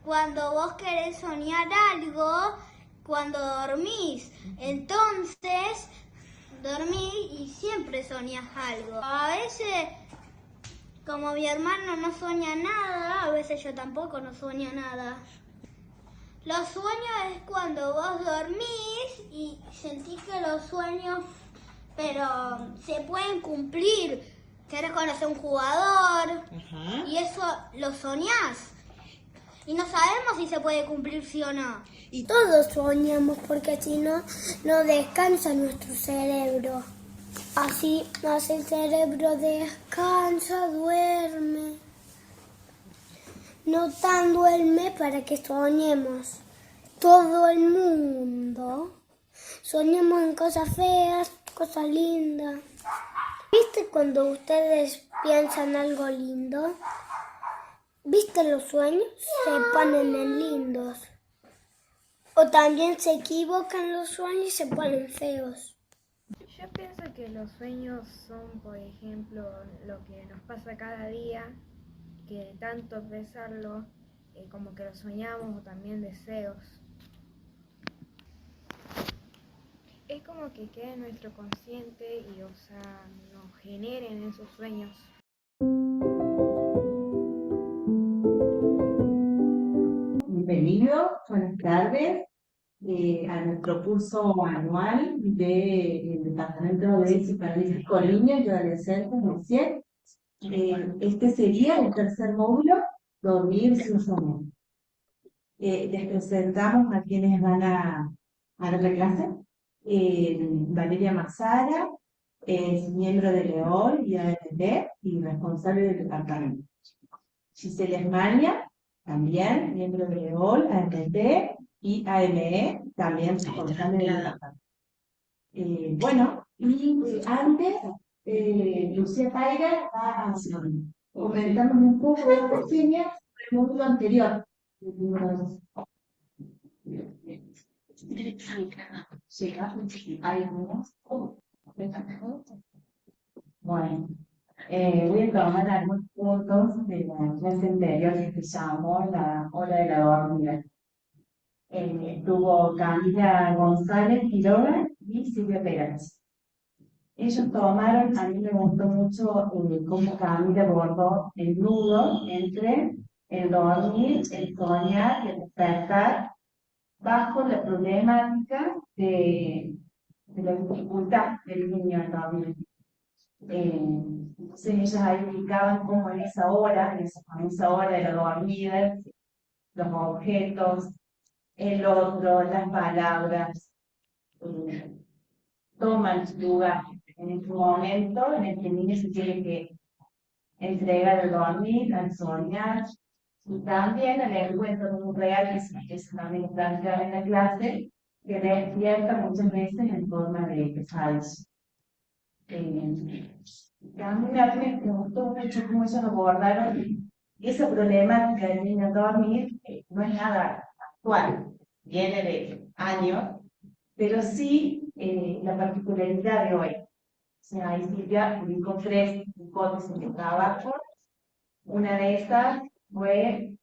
cuando vos querés soñar algo, cuando dormís. Entonces, dormís y siempre soñás algo. A veces, como mi hermano no sueña nada, a veces yo tampoco no sueño nada. Los sueños es cuando vos dormís y sentís que los sueños, pero se pueden cumplir. Querés conocer a un jugador y eso lo soñás. Y no sabemos si se puede cumplir sí o no. Y todos soñamos porque si no, no descansa nuestro cerebro. Así el cerebro descansa, duerme. No tan duerme para que soñemos. Todo el mundo soñamos en cosas feas, cosas lindas. ¿Viste cuando ustedes piensan algo lindo? ¿Viste los sueños? Se ponen en lindos. O también se equivocan los sueños y se ponen feos. Yo pienso que los sueños son, por ejemplo, lo que nos pasa cada día, que de tanto pensarlo, como que lo soñamos, o también deseos. Es como que queda en nuestro consciente y, nos generen esos sueños. Bienvenidos, buenas tardes a nuestro curso anual del Departamento de Psicoanálisis con Niños y Adolescentes del CIEC. Este sería el tercer módulo, Dormir sin soñar. Les presentamos a quienes van a nuestra clase. Valeria Mazara es miembro de LEOL y ANT y responsable del departamento. Gisela Esmaña, también miembro de LEOL, ANT y AME, también responsable del departamento. Bueno, y antes, Lucía Taiga va a comentarnos un poco de reseñas del módulo anterior. Bueno, voy a tomar algunos puntos de la clase anterior que se llamó la hora de la dormida. Estuvo Camila González Quiroga y Silvia Pérez. Ellos tomaron, a mí me gustó mucho cómo Camila abordó el nudo entre el dormir, el soñar y el despertar bajo la problemática de la dificultad del niño al dormir. Entonces ellas ahí indicaban cómo en esa hora de la dormida, los objetos, el otro, las palabras, toman su lugar en este momento en el que el niño se tiene que entregar al dormir, al soñar, y también el encuentro con un real, que es también planteado en la clase, que despierta muchas veces en forma de pesadillas. También a mí me gustó mucho cómo ellos abordaron esa problemática del niño dormir, no es nada actual, viene de años, pero sí la particularidad de hoy. O sea, ahí Silvia publicó 3 hipótesis de trabajo. Una de estas fue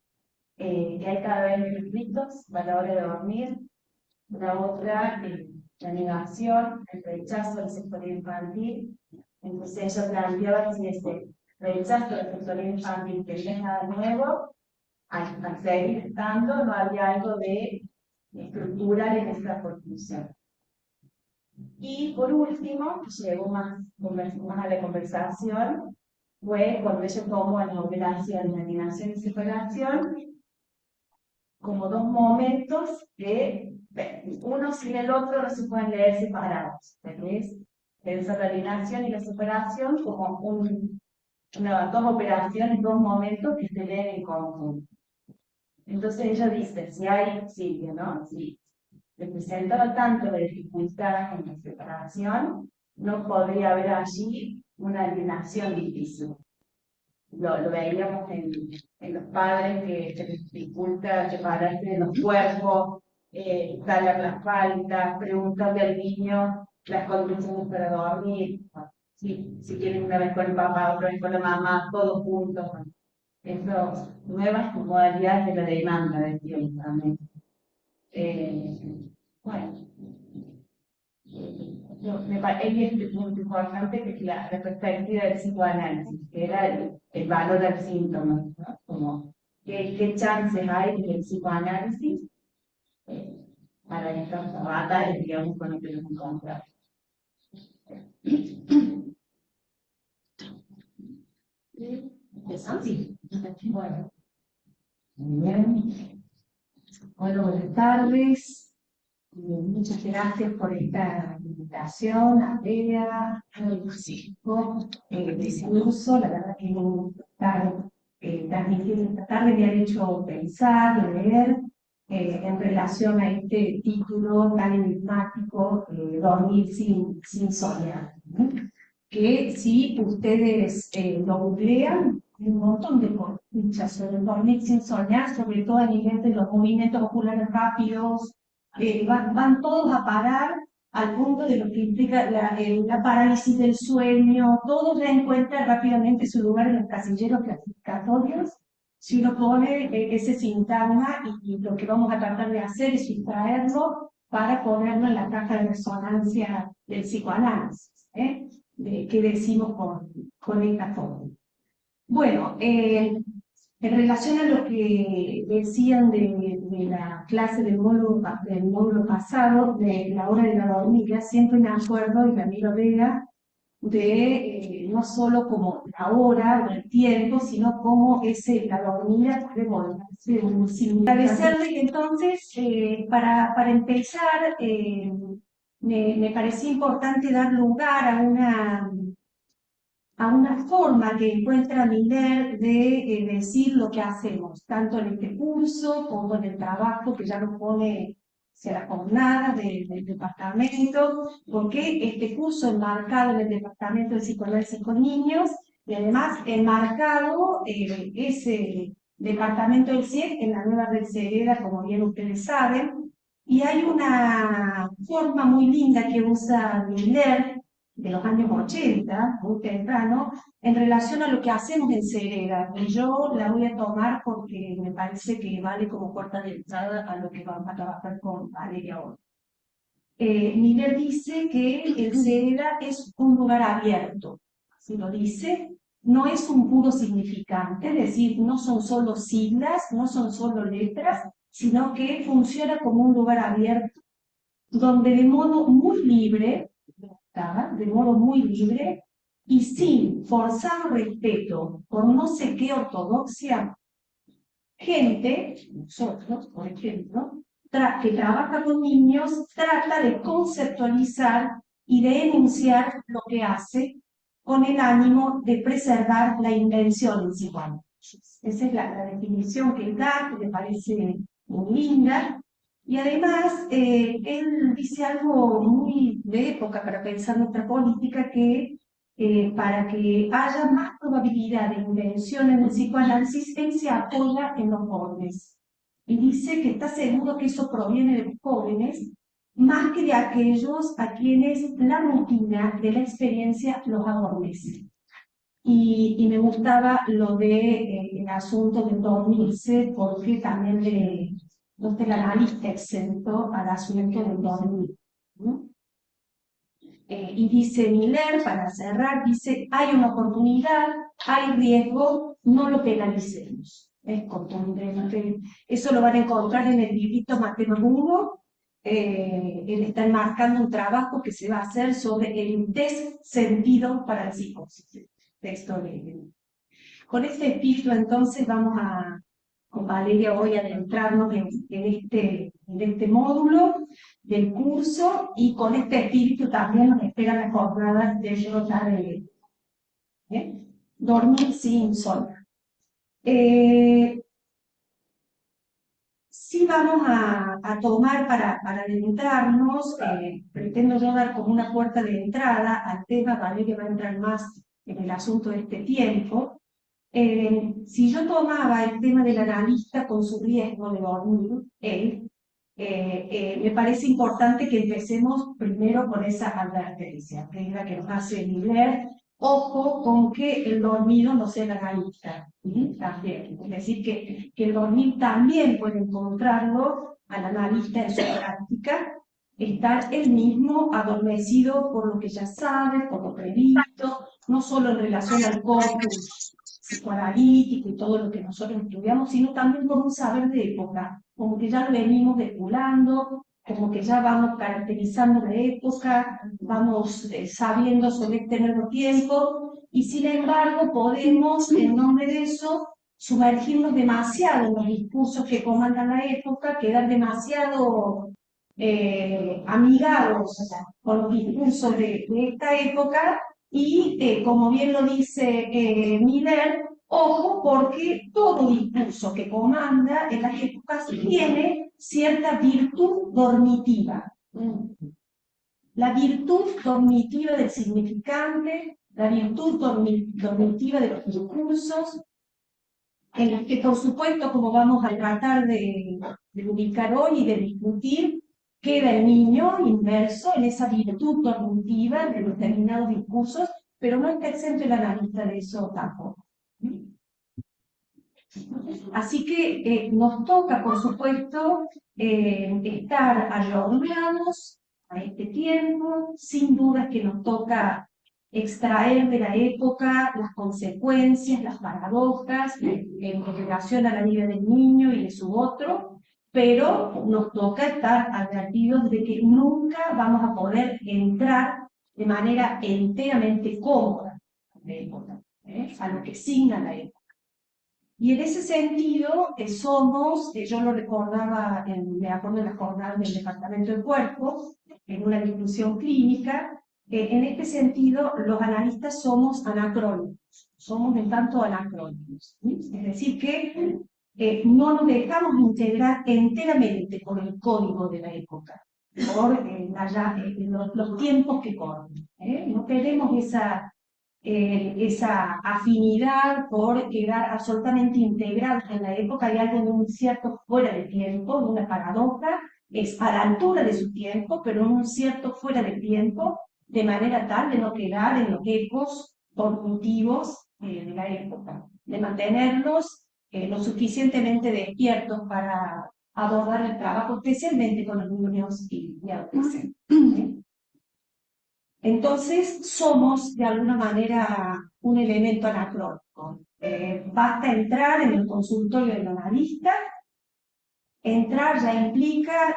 que hay cada vez menos mitos a la hora de dormir. La otra, la negación, el rechazo al sexualidad infantil. Entonces ella planteaba si ese rechazo al sexualidad infantil, que no es nada nuevo, al seguir estando, no había algo de estructural en esta construcción. Y por último, llegó más a la conversación, fue cuando ella tomó la operación de alienación y separación como 2 momentos que uno sin el otro no se pueden leer separados. ¿Entendés? Pensar la alienación y la separación como 2 operaciones, 2 momentos que se leen en conjunto. Entonces ella dice, si hay, Silvia, ¿no? Si representaba tanto la dificultad en la separación, no podría haber allí una alienación difícil. Lo veíamos en los padres que les dificulta separarse de los cuerpos, talar las faltas, preguntarle al niño las condiciones para dormir, si quieren una vez con el papá, otra vez con la mamá, todos juntos. Estas nuevas modalidades de la demanda del tiempo también. Bueno, es muy importante que la perspectiva del psicoanálisis, que era el valor del síntoma, ¿no? Como qué chances hay del psicoanálisis para estas batallas, digamos, con lo que nos encontramos. Sí. Bueno, muy bien. Bueno, buenas tardes. Muchas gracias por esta invitación, a Bea, al Francisco, discurso. La verdad que transmitir esta tarde me ha hecho pensar, leer, en relación a este título tan enigmático, Dormir sin soñar, ¿no? Que si ustedes lo googlean, hay un montón de cosas sobre el dormir sin soñar, sobre todo a nivel de los movimientos oculares rápidos, van todos a parar al punto de lo que implica la parálisis del sueño. Todos ya encuentran rápidamente su lugar en los casilleros clasificatorios. Si uno pone ese sintagma, y lo que vamos a tratar de hacer es sustraerlo para ponerlo en la caja de resonancia del psicoanálisis, ¿eh? ¿Qué decimos con esta forma? Bueno, en relación a lo que decían de la clase del módulo pasado, de la hora de la dormida, siempre me acuerdo, y me amiga Vega, de no solo como la hora o el tiempo, sino cómo la dormida puede volverse un significado. Agradecerle entonces, para empezar, me parecía importante dar lugar a una forma que encuentra Miller de decir lo que hacemos, tanto en este curso como en el trabajo que ya nos pone hacia la jornada del departamento, porque este curso enmarcado en el departamento de psicoanálisis con niños, y además enmarcado ese departamento del CIEC en la nueva red Cereda, como bien ustedes saben, y hay una forma muy linda que usa Miller de los años 80, muy temprano, en relación a lo que hacemos en Cereda. Y yo la voy a tomar porque me parece que vale como puerta de entrada a lo que vamos a trabajar con Valeria hoy. Miller dice que el Cereda es un lugar abierto, así lo dice, no es un puro significante, es decir, no son solo siglas, no son solo letras, sino que funciona como un lugar abierto, donde de modo muy libre, y sin forzar respeto por no sé qué ortodoxia, gente, nosotros, por ejemplo, que trabaja con niños, trata de conceptualizar y de enunciar lo que hace con el ánimo de preservar la invención en psicoanálisis. Esa es la definición que él da, que me parece muy linda. Y además, él dice algo muy de época para pensar nuestra política, que para que haya más probabilidad de invención en el psicoanálisis, él se apoya en los jóvenes. Y dice que está seguro que eso proviene de los jóvenes, más que de aquellos a quienes la rutina de la experiencia los adormece. Y me gustaba lo de el asunto de dormirse, porque también no te la analista exento al asunto del dormir, ¿no? Y dice Miller, para cerrar, dice, hay una oportunidad, hay riesgo, no lo penalicemos. Es contundente. Eso lo van a encontrar en el librito Mateo Lugo. Él está enmarcando un trabajo que se va a hacer sobre el dessentido para la psicosis. Texto de... Con este espíritu, entonces, vamos con Valeria hoy a adentrarnos en este módulo del curso, y con este espíritu también nos esperan las jornadas de Jota de Dormir sin soñar. Sí vamos a tomar para adentrarnos, pretendo yo dar como una puerta de entrada al tema. Valeria va a entrar más en el asunto de este tiempo. Si yo tomaba el tema del analista con su riesgo de dormir, me parece importante que empecemos primero con esa advertencia, que es la que nos hace Miller, Ojo con que el dormido no sea el analista, ¿sí? También. Es decir, que el dormir también puede encontrarlo al analista en su práctica, estar él mismo adormecido por lo que ya sabe, por lo previsto, no solo en relación al corpus psicoanalítico y todo lo que nosotros estudiamos, sino también por un saber de época, como que ya lo venimos depurando, como que ya vamos caracterizando la época, vamos sabiendo sobre este nuevo tiempo, y sin embargo podemos, en nombre de eso, sumergirnos demasiado en los discursos que comandan la época, quedar demasiado amigados con los discursos de esta época, y como bien lo dice Miller, ojo, porque todo discurso que comanda en las épocas tiene cierta virtud dormitiva. La virtud dormitiva del significante, la virtud dormitiva de los discursos, en las que, por supuesto, como vamos a tratar de ubicar hoy y de discutir, queda el niño inmerso en esa virtud dormitiva de determinados discursos, pero no está exento el analista de eso tampoco. Así que nos toca, por supuesto, estar ayornados a este tiempo, sin dudas que nos toca extraer de la época las consecuencias, las paradojas en relación a la vida del niño y de su otro, pero nos toca estar advertidos de que nunca vamos a poder entrar de manera enteramente cómoda a lo que signa la época. Y en ese sentido, somos, yo lo recordaba, me acuerdo en las jornadas del Departamento de Cuerpo, en una discusión clínica, en este sentido, los analistas somos anacrónicos, somos en tanto anacrónicos. ¿Sí? Es decir, que no nos dejamos integrar enteramente por el código de la época, por los tiempos que corren. No tenemos esa afinidad por quedar absolutamente integrados en la época. Hay algo muy cierto fuera de tiempo, una paradoja, es a la altura de su tiempo, pero un cierto fuera de tiempo, de manera tal de no quedar en los ecos cognitivos de la época, de mantenerlos lo suficientemente despiertos para abordar el trabajo, especialmente con los niños y adolescentes. Entonces, somos de alguna manera un elemento anacrónico. Basta entrar en el consultorio del analista. Entrar ya implica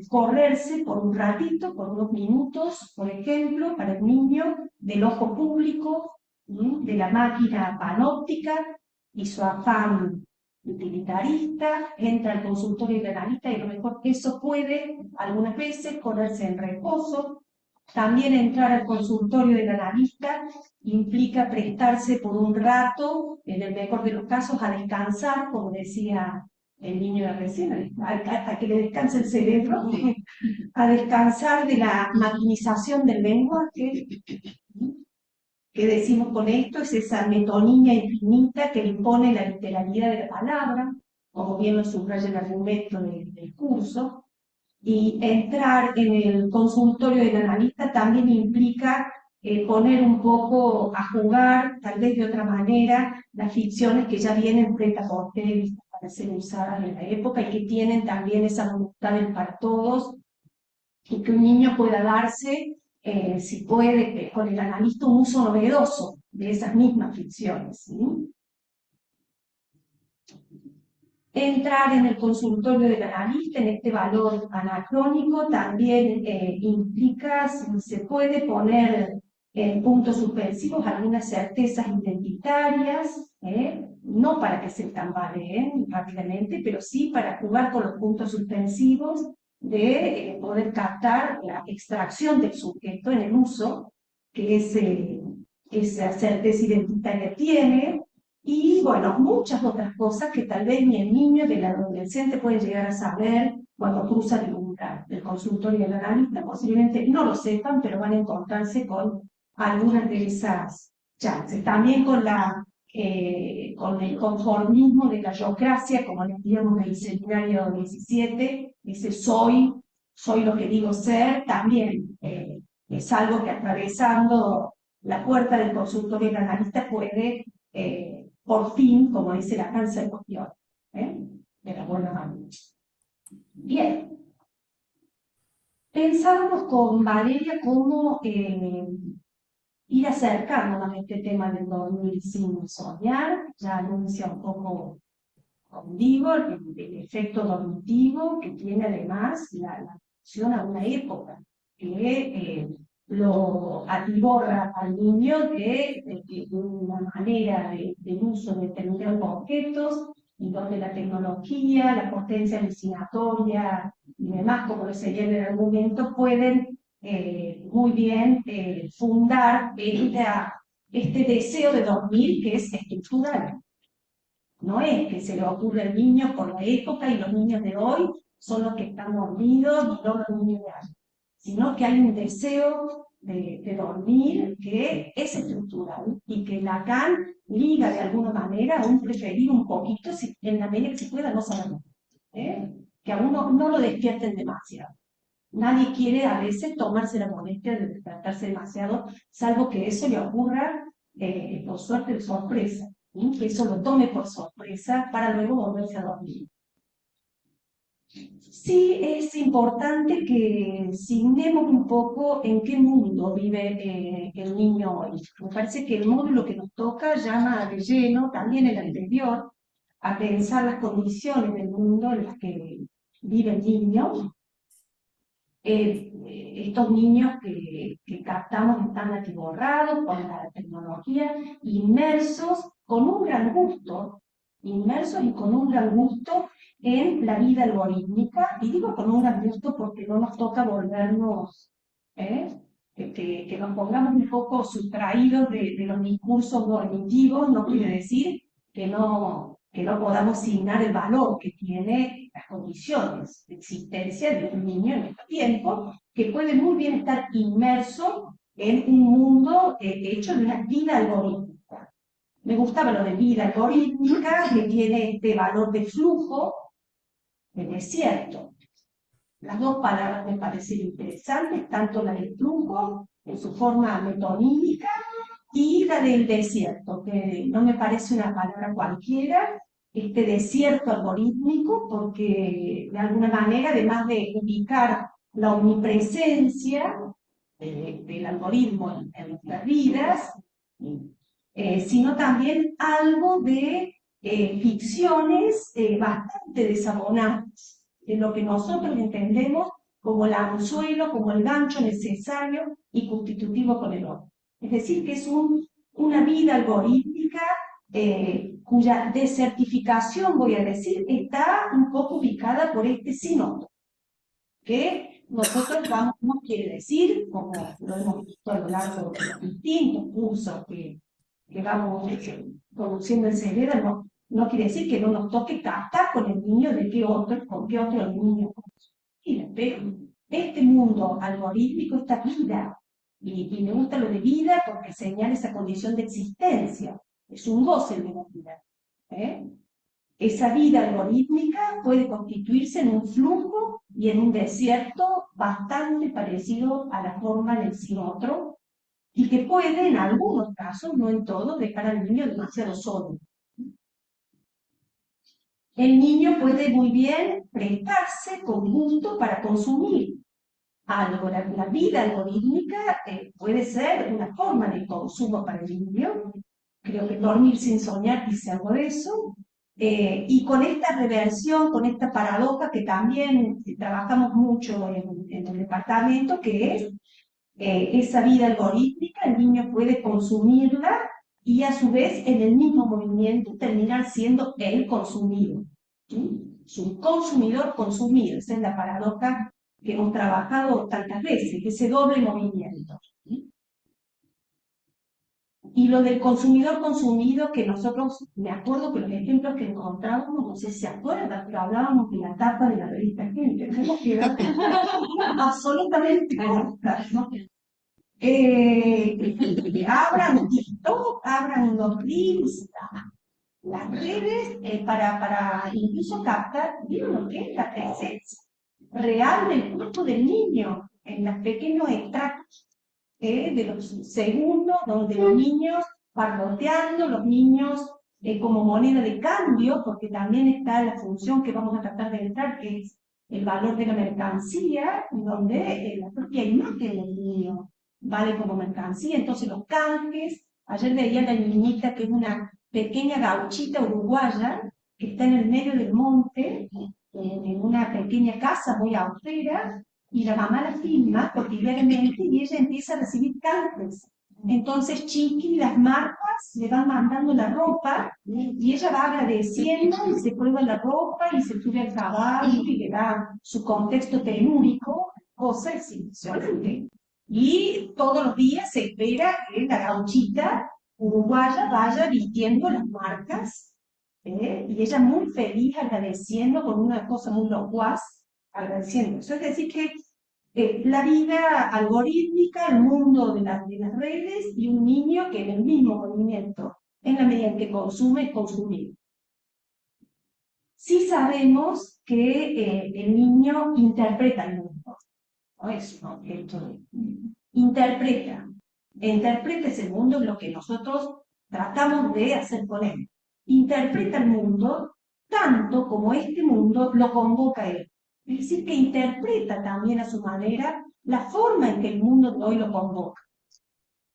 correrse por un ratito, por unos minutos, por ejemplo, para el niño, del ojo público, de la máquina panóptica y su afán utilitarista. Entra al consultorio del analista y a lo mejor eso puede algunas veces ponerse en reposo. También entrar al consultorio del analista implica prestarse por un rato, en el mejor de los casos, a descansar, como decía el niño de recién, a que le descanse el cerebro, a descansar de la maquinización del lenguaje. ¿Qué decimos con esto? Es esa metonimia infinita que impone la literalidad de la palabra, como bien lo subraya el argumento del curso. Y entrar en el consultorio del analista también implica poner un poco a jugar, tal vez de otra manera, las ficciones que ya vienen prêt-à-porter para ser usadas en la época y que tienen también esa voluntad del para todos, y que un niño pueda darse, si puede, con el analista un uso novedoso de esas mismas ficciones. ¿Sí? Entrar en el consultorio del analista, en este valor anacrónico, también implica, si se puede, poner en puntos suspensivos algunas certezas identitarias, no para que se tambaleen rápidamente, pero sí para jugar con los puntos suspensivos de poder captar la extracción del sujeto en el uso que esa certeza identitaria tiene. Y bueno, muchas otras cosas que tal vez ni el niño ni el adolescente pueden llegar a saber cuando cruzan el umbral del consultorio del analista. Posiblemente no lo sepan, pero van a encontrarse con algunas de esas chances. También con el conformismo de la yocracia, como le decíamos en el seminario 17, ese soy lo que digo ser, también es algo que atravesando la puerta del consultorio del analista puede, por fin, como dice la cáncer cuestión, de la buena manera. Bien. Pensábamos con Valeria cómo ir acercándonos a este tema del dormir sin soñar. Ya anuncia un poco conmigo el efecto dormitivo que tiene además la función a una época, que lo atiborra al niño de una manera de uso de determinados objetos, y donde la tecnología, la potencia alucinatoria y demás, como lo sería en el momento, pueden muy bien fundar este deseo de dormir que es estructural. No es que se le ocurre al niño por la época y los niños de hoy son los que están dormidos y no los niños de antes, sino que hay un deseo de dormir que es estructural y que Lacan liga de alguna manera a un preferir un poquito, en la medida que se pueda, no saberlo. Que a uno no lo despierten demasiado. Nadie quiere a veces tomarse la molestia de despertarse demasiado, salvo que eso le ocurra, por suerte, de sorpresa. Que eso lo tome por sorpresa para luego volverse a dormir. Sí es importante que signemos un poco en qué mundo vive el niño hoy. Me parece que el módulo que nos toca llama de lleno, también el anterior, a pensar las condiciones del mundo en las que vive el niño. Estos niños que captamos están atiborrados por la tecnología, inmersos con un gran gusto, inmersos y con un gran gusto en la vida algorítmica, y digo con un gran gusto porque no nos toca volvernos, que nos pongamos un poco sustraídos de los discursos normativos, no quiere decir que no podamos asignar el valor que tiene las condiciones de existencia de un niño en este tiempo, que puede muy bien estar inmerso en un mundo hecho de una vida algorítmica. Me gustaba lo de vida algorítmica, que tiene este valor de flujo, de desierto. Las dos palabras me parecen interesantes, tanto la de flujo, en su forma metonímica, y la del desierto, que no me parece una palabra cualquiera, este desierto algorítmico, porque de alguna manera, además de indicar la omnipresencia del algoritmo en nuestras vidas, sino también algo de ficciones bastante desabonantes, de lo que nosotros entendemos como el anzuelo, como el gancho necesario y constitutivo con el otro. Es decir, que es una vida algorítmica cuya desertificación, voy a decir, está un poco ubicada por este sínodo, que nosotros vamos, no quiere decir, como lo hemos visto a lo largo de los distintos cursos que vamos produciendo en Cerebro, no quiere decir que no nos toque captar con el niño de qué otro, con qué otro el niño. Pero este mundo algorítmico, esta vida, y me gusta lo de vida porque señala esa condición de existencia, es un goce de la vida. Esa vida algorítmica puede constituirse en un flujo y en un desierto bastante parecido a la forma del sin otro, y que puede, en algunos casos, no en todos, dejar al niño demasiado solo. El niño puede muy bien prestarse con gusto para consumir algo. La vida algorítmica puede ser una forma de consumo para el niño. Creo que dormir sin soñar dice algo de eso. Y con esta reversión, con esta paradoja que también trabajamos mucho en el departamento, que es esa vida algorítmica, el niño puede consumirla y a su vez en el mismo movimiento terminar siendo el consumido. ¿Sí? Es un consumidor consumido, esa es la paradoja que hemos trabajado tantas veces, ese doble movimiento. ¿Sí? Y lo del consumidor consumido, que nosotros, me acuerdo que los ejemplos que encontrábamos, no sé si se acuerdan, pero hablábamos de la tapa de la revista Gente, tenemos que dar absolutamente cortas, ¿no? Abran TikTok, abran los reels, las redes, para incluso captar, ¿vieron lo que es la presencia real del cuerpo del niño en los pequeños extractos de los segundos, donde los niños parloteando, los niños como moneda de cambio, porque también está la función que vamos a tratar de entrar, que es el valor de la mercancía, donde la propia imagen del niño vale como mercancía. Entonces los canjes, ayer veía la niñita que es una pequeña gauchita uruguaya, que está en el medio del monte, en una pequeña casa muy austera, y la mamá la filma cotidianamente y ella empieza a recibir canjes. Entonces Chiqui, las marcas le van mandando la ropa y ella va agradeciendo y se prueba la ropa y se sube al caballo y le da su contexto telúrico, cosa excepcionante. Y todos los días se espera que la gauchita uruguaya vaya vistiendo las marcas, y ella muy feliz agradeciendo con una cosa muy locuaz, agradeciendo. Eso es decir que la vida algorítmica, el mundo de las redes y un niño que en el mismo movimiento, en la medida en que consume, es consumido. Sí sabemos que el niño interpreta el mundo, no es un objeto, interpreta ese mundo, lo que nosotros tratamos de hacer con él. Interpreta el mundo tanto como este mundo lo convoca a él. Es decir, que interpreta también a su manera la forma en que el mundo de hoy lo convoca.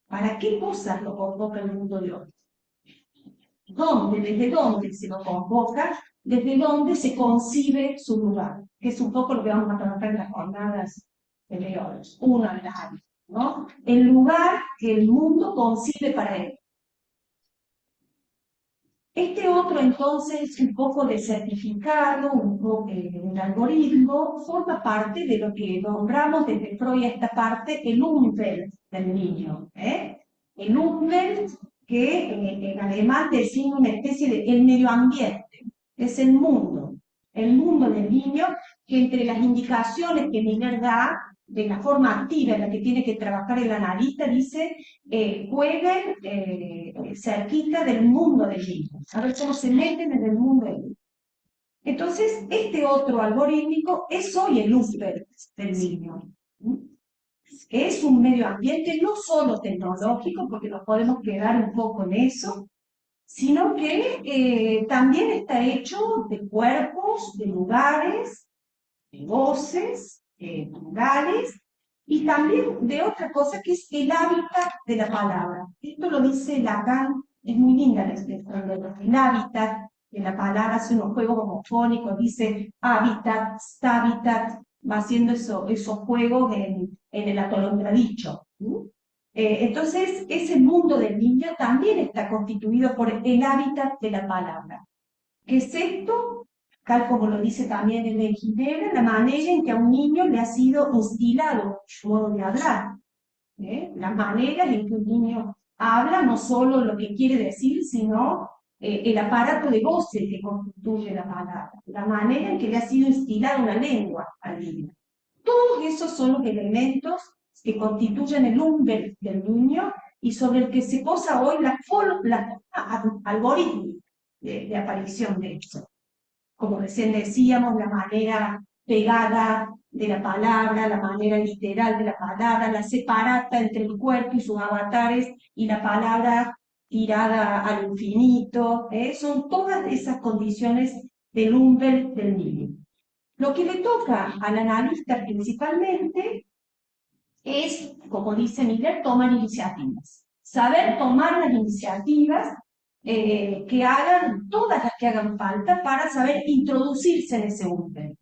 ¿Para qué cosas lo convoca el mundo de hoy? ¿Dónde, desde dónde se lo convoca? Desde dónde se concibe su lugar, que es un poco lo que vamos a trabajar en las jornadas de hoy. Una de las áreas, ¿no? El lugar que el mundo concibe para él. Este otro, entonces, un poco de certificado, un poco el algoritmo, forma parte de lo que nombramos desde Freud a esta parte el Umwelt del niño. El Umwelt, que en alemán designa una especie de el medio ambiente, es el mundo del niño, que entre las indicaciones que Miller da de la forma activa en la que tiene que trabajar el analista, dice, jueguen cerquita del mundo del niño, a ver cómo se meten en el mundo del niño. Entonces, este otro algorítmico es hoy el Umwelt del niño. Es un medio ambiente no solo tecnológico, porque nos podemos quedar un poco en eso, sino que también está hecho de cuerpos, de lugares, de voces, plurales, y también de otra cosa que es el hábitat de la palabra. Esto lo dice Lacan, es muy linda la expresión de el hábitat de la palabra, hace unos juegos homofónicos, dice hábitat, stabitat, va haciendo esos juegos en el atolondradicho. Entonces, ese mundo del niño también está constituido por el hábitat de la palabra. ¿Qué es esto? Tal como lo dice también en Ginebra, la manera en que a un niño le ha sido instilado su modo de hablar. La manera en que un niño habla, no solo lo que quiere decir, sino el aparato de voces que constituye la palabra. La manera en que le ha sido instilada una lengua al niño. Todos esos son los elementos que constituyen el Umwelt del niño y sobre el que se posa hoy la forma algorítmica de aparición de eso. Como recién decíamos, la manera pegada de la palabra, la manera literal de la palabra, la separata entre el cuerpo y sus avatares y la palabra tirada al infinito, son todas esas condiciones del Umwelt del niño. Lo que le toca al analista principalmente es, como dice Miller, tomar iniciativas. Saber tomar las iniciativas que hagan, todas las que hagan falta, para saber introducirse en ese Umwelt.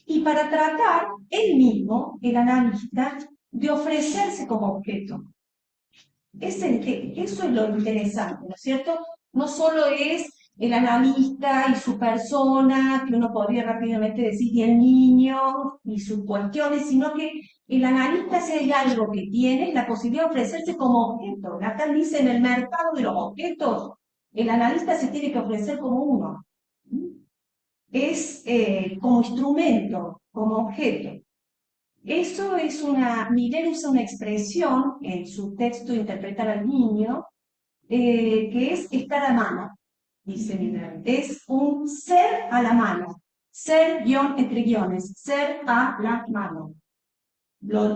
Y para tratar, él mismo, el analista, de ofrecerse como objeto. Eso es lo interesante, ¿no es cierto? No solo es el analista y su persona, que uno podría rápidamente decir, y el niño, y sus cuestiones, sino que el analista, si hay algo que tiene, la posibilidad de ofrecerse como objeto. Lacan dice, en el mercado de los objetos, el analista se tiene que ofrecer como uno. Es como instrumento, como objeto. Eso es Miller usa una expresión en su texto Interpretar al niño, que es estar a mano, dice Miller. Es un ser a la mano. Ser guión entre guiones. Ser a la mano.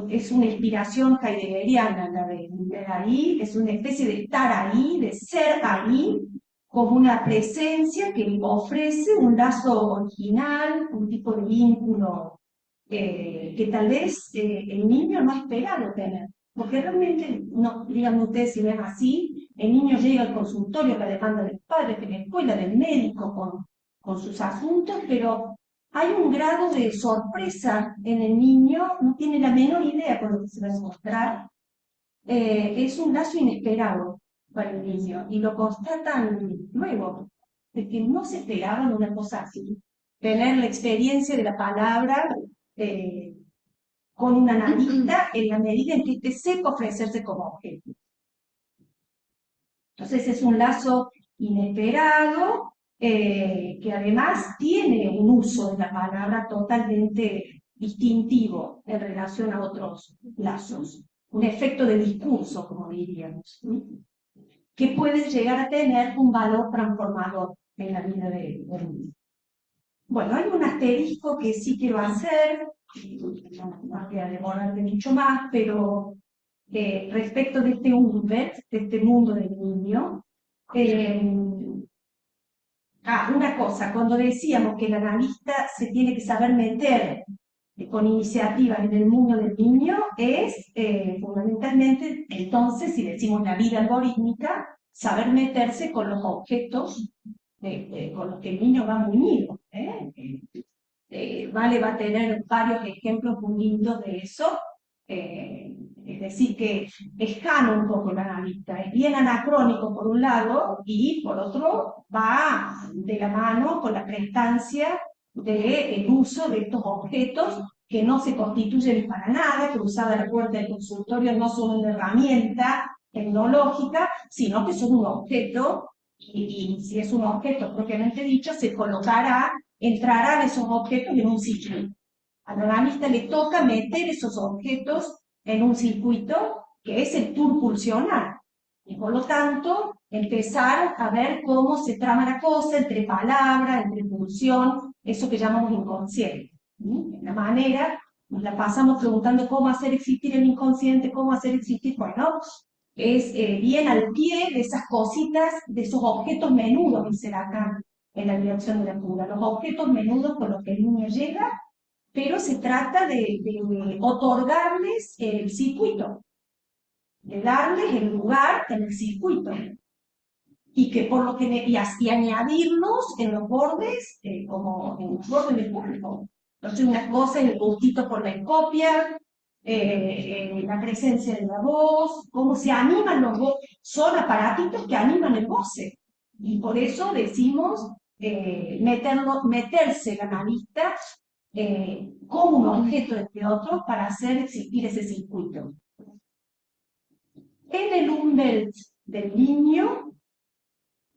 es una inspiración heideggeriana la de ahí, es una especie de estar ahí, de ser ahí, como una presencia que ofrece un lazo original, un tipo de vínculo que tal vez el niño no espera no tener. Porque realmente, no, díganme ustedes si no es así, el niño llega al consultorio a la demanda del padre, de la escuela, del médico, con sus asuntos, pero hay un grado de sorpresa en el niño, no tiene la menor idea con lo que se va a encontrar. Es un lazo inesperado para el niño y lo constatan luego, de que no se esperaban una cosa así. Tener la experiencia de la palabra con un analista en la medida en que esté sepa ofrecerse como objeto. Entonces es un lazo inesperado que además tiene un uso de la palabra totalmente distintivo en relación a otros lazos, un efecto de discurso, como diríamos, ¿sí? Que puede llegar a tener un valor transformador en la vida del niño. Bueno, hay un asterisco que sí quiero hacer, no voy a demorarme mucho más, pero respecto de este Umbert, de este mundo del niño, una cosa, cuando decíamos que el analista se tiene que saber meter con iniciativa en el mundo del niño, es fundamentalmente, entonces, si decimos la vida algorítmica, saber meterse con los objetos con los que el niño va muñido. Vale va a tener varios ejemplos muy lindos de eso. Es decir, que escana un poco el analista, es bien anacrónico por un lado y por otro va de la mano con la prestancia del uso de estos objetos que no se constituyen para nada, cruzada la puerta del consultorio no son una herramienta tecnológica, sino que son un objeto y si es un objeto propiamente dicho, se colocará, entrarán esos objetos en un circuito. Al analista le toca meter esos objetos en un circuito que es el tour pulsional. Y por lo tanto, empezar a ver cómo se trama la cosa entre palabra, entre pulsión, eso que llamamos inconsciente. De la manera, nos la pasamos preguntando cómo hacer existir el inconsciente, cómo hacer existir, bueno, es bien al pie de esas cositas, de esos objetos menudos, dice Lacan en la dirección de la cura, los objetos menudos con los que el niño llega, pero se trata de otorgarles el circuito, de darles el lugar en el circuito, y que por lo que y añadirlos en los bordes, como en los bordes del cuerpo. Entonces una cosa es el gustito por la copia, la presencia de la voz, cómo se animan los voces, son aparatitos que animan el goce. Y por eso decimos meterse el analista como un objeto entre otros para hacer existir ese circuito. En el Umwelt del niño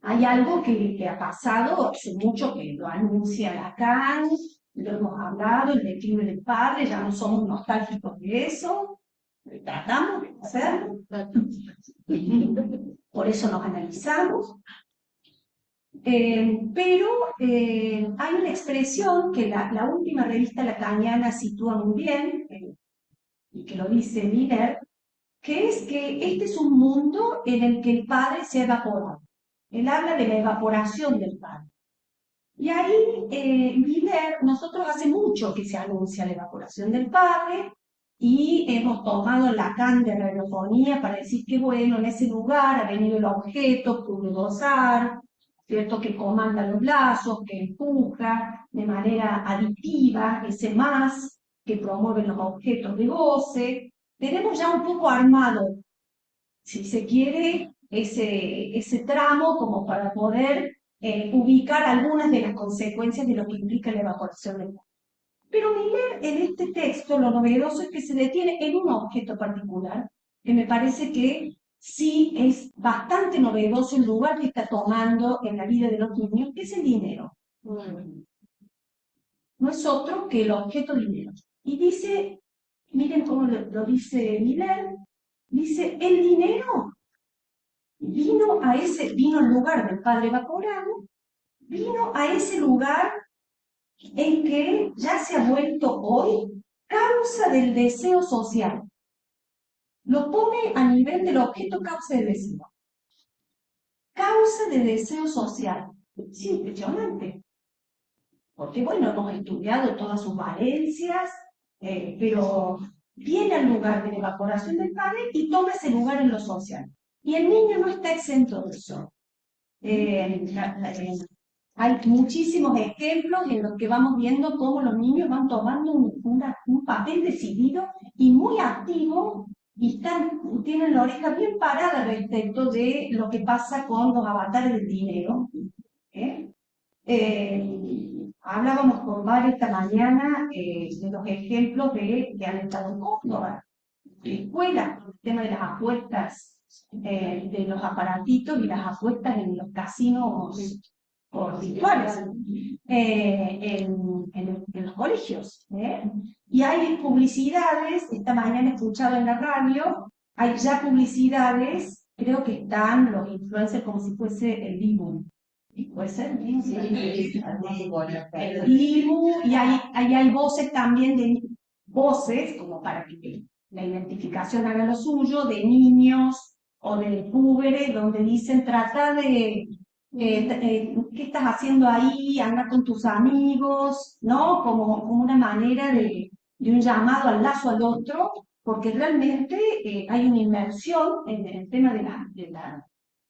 hay algo que ha pasado hace mucho, que lo anuncia Lacan, lo hemos hablado, el declive del padre, ya no somos nostálgicos de eso, tratamos de hacerlo, por eso nos analizamos. Pero hay una expresión que la última revista lacaniana sitúa muy bien, y que lo dice Miller, que es que este es un mundo en el que el padre se evapora. Él habla de la evaporación del padre. Y ahí, Miller, nosotros hace mucho que se anuncia la evaporación del padre, y hemos tomado Lacan de radiofonía para decir que, bueno, en ese lugar ha venido el objeto, pudo gozar, ¿cierto? Que comanda los lazos, que empuja de manera adictiva, ese más que promueven los objetos de goce. Tenemos ya un poco armado, si se quiere, ese tramo como para poder ubicar algunas de las consecuencias de lo que implica la evaporación del mundo. Pero Miller en este texto lo novedoso es que se detiene en un objeto particular, que me parece que sí es bastante novedoso el lugar que está tomando en la vida de los niños, que es el dinero. No es otro que el objeto dinero. Y dice, miren cómo lo dice Miller, dice, el dinero vino al lugar del padre evaporado, vino a ese lugar en que ya se ha vuelto hoy causa del deseo social. Lo pone a nivel del objeto causa del deseo. Causa de deseo social. Sí, impresionante. Porque bueno, hemos estudiado todas sus valencias, pero viene al lugar de la evaporación del padre y toma ese lugar en lo social. Y el niño no está exento de eso. Hay muchísimos ejemplos en los que vamos viendo cómo los niños van tomando un papel decidido y muy activo y tienen la oreja bien parada respecto de lo que pasa con los avatares del dinero. ¿eh? Hablábamos con Val esta mañana de los ejemplos que han estado en Córdoba, escuelas, con el tema de las apuestas, de los aparatitos y las apuestas en los casinos virtuales, en los colegios. Y hay publicidades, esta mañana he escuchado en la radio, hay ya publicidades, creo que están los influencers como si fuese el Dibu. ¿Puede ser? Sí, el Dibu, y hay voces también de voces, como para que la identificación haga lo suyo, de niños o de púberes, donde dicen, trata de, ¿qué estás haciendo ahí? Anda con tus amigos, ¿no? Como una manera de un llamado al lazo al otro, porque realmente hay una inmersión en el tema de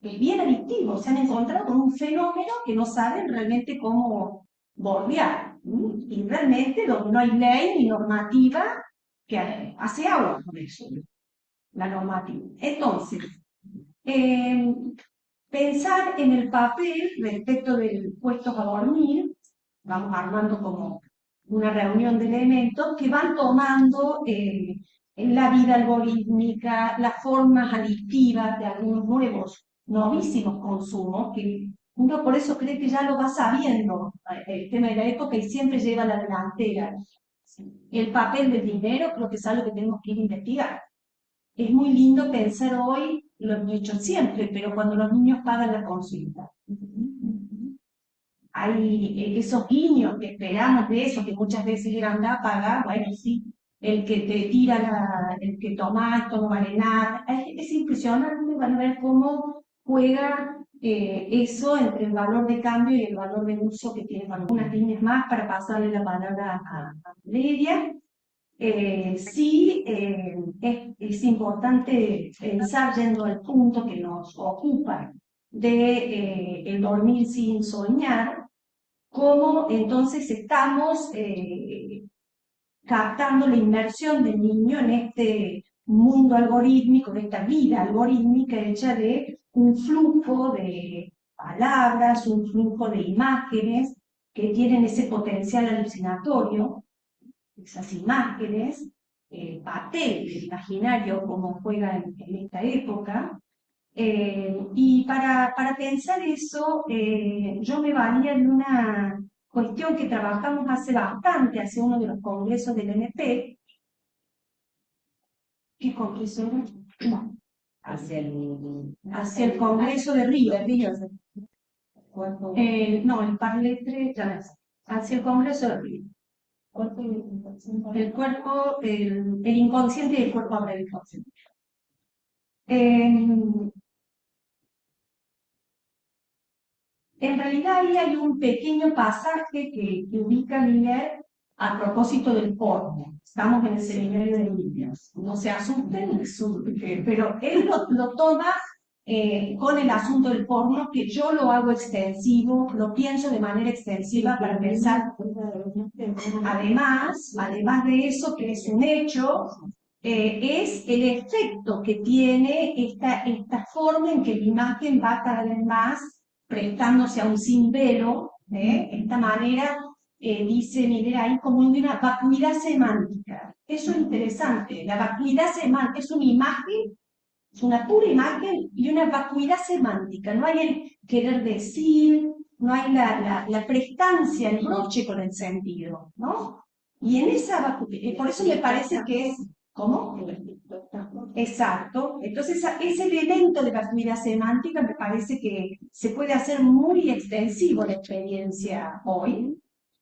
es bien adictivo. Se han encontrado con un fenómeno que no saben realmente cómo bordear. Y realmente donde no hay ley ni normativa que hace agua con eso, la normativa. Entonces, pensar en el papel respecto del puestos a dormir, vamos armando como una reunión de elementos que van tomando en la vida algorítmica, las formas adictivas de algunos nuevos, novísimos consumos, que uno por eso cree que ya lo va sabiendo, el tema de la época, y siempre lleva la delantera. El papel del dinero creo que es algo que tenemos que ir a investigar. Es muy lindo pensar hoy, lo hemos hecho siempre, pero cuando los niños pagan la consulta. Hay esos guiños que esperamos de eso, que muchas veces eran da pagar, bueno, sí, el que te tira, el que toma esto no vale nada. Es impresionante, van a ver cómo juega eso entre el valor de cambio y el valor de uso que tiene para unas líneas más para pasarle la palabra a Valeria. Sí, es importante pensar, yendo al punto que nos ocupa de el dormir sin soñar, cómo entonces estamos captando la inmersión del niño en este mundo algorítmico, de esta vida algorítmica hecha de un flujo de palabras, un flujo de imágenes que tienen ese potencial alucinatorio, esas imágenes, papel del imaginario como juega en esta época. Y para pensar eso, yo me valía de una cuestión que trabajamos hace bastante, hace uno de los congresos del NP. ¿Qué congreso era? No. Hacia el Congreso de Río. No, el Parletre, ya no sé. Hacia el Congreso de Río. El cuerpo, el inconsciente y el cuerpo abre el inconsciente. En realidad ahí hay un pequeño pasaje que ubica Miller a propósito del porno. Estamos en el seminario de niños. No se asusten, pero él lo toma con el asunto del porno, que yo lo hago extensivo, lo pienso de manera extensiva para pensar. Además de eso, que es un hecho, es el efecto que tiene esta forma en que la imagen va cada vez más prestándose a un sinvelo. Esta manera, dice Miller ahí, como una vacuidad semántica. Eso es interesante. La vacuidad semántica es una imagen, es una pura imagen y una vacuidad semántica. No hay el querer decir, no hay la prestancia, el broche con el sentido, ¿no? Y en esa por eso me parece que es, ¿cómo? Exacto. Entonces, ese elemento de vacuidad semántica me parece que se puede hacer muy extensivo la experiencia hoy,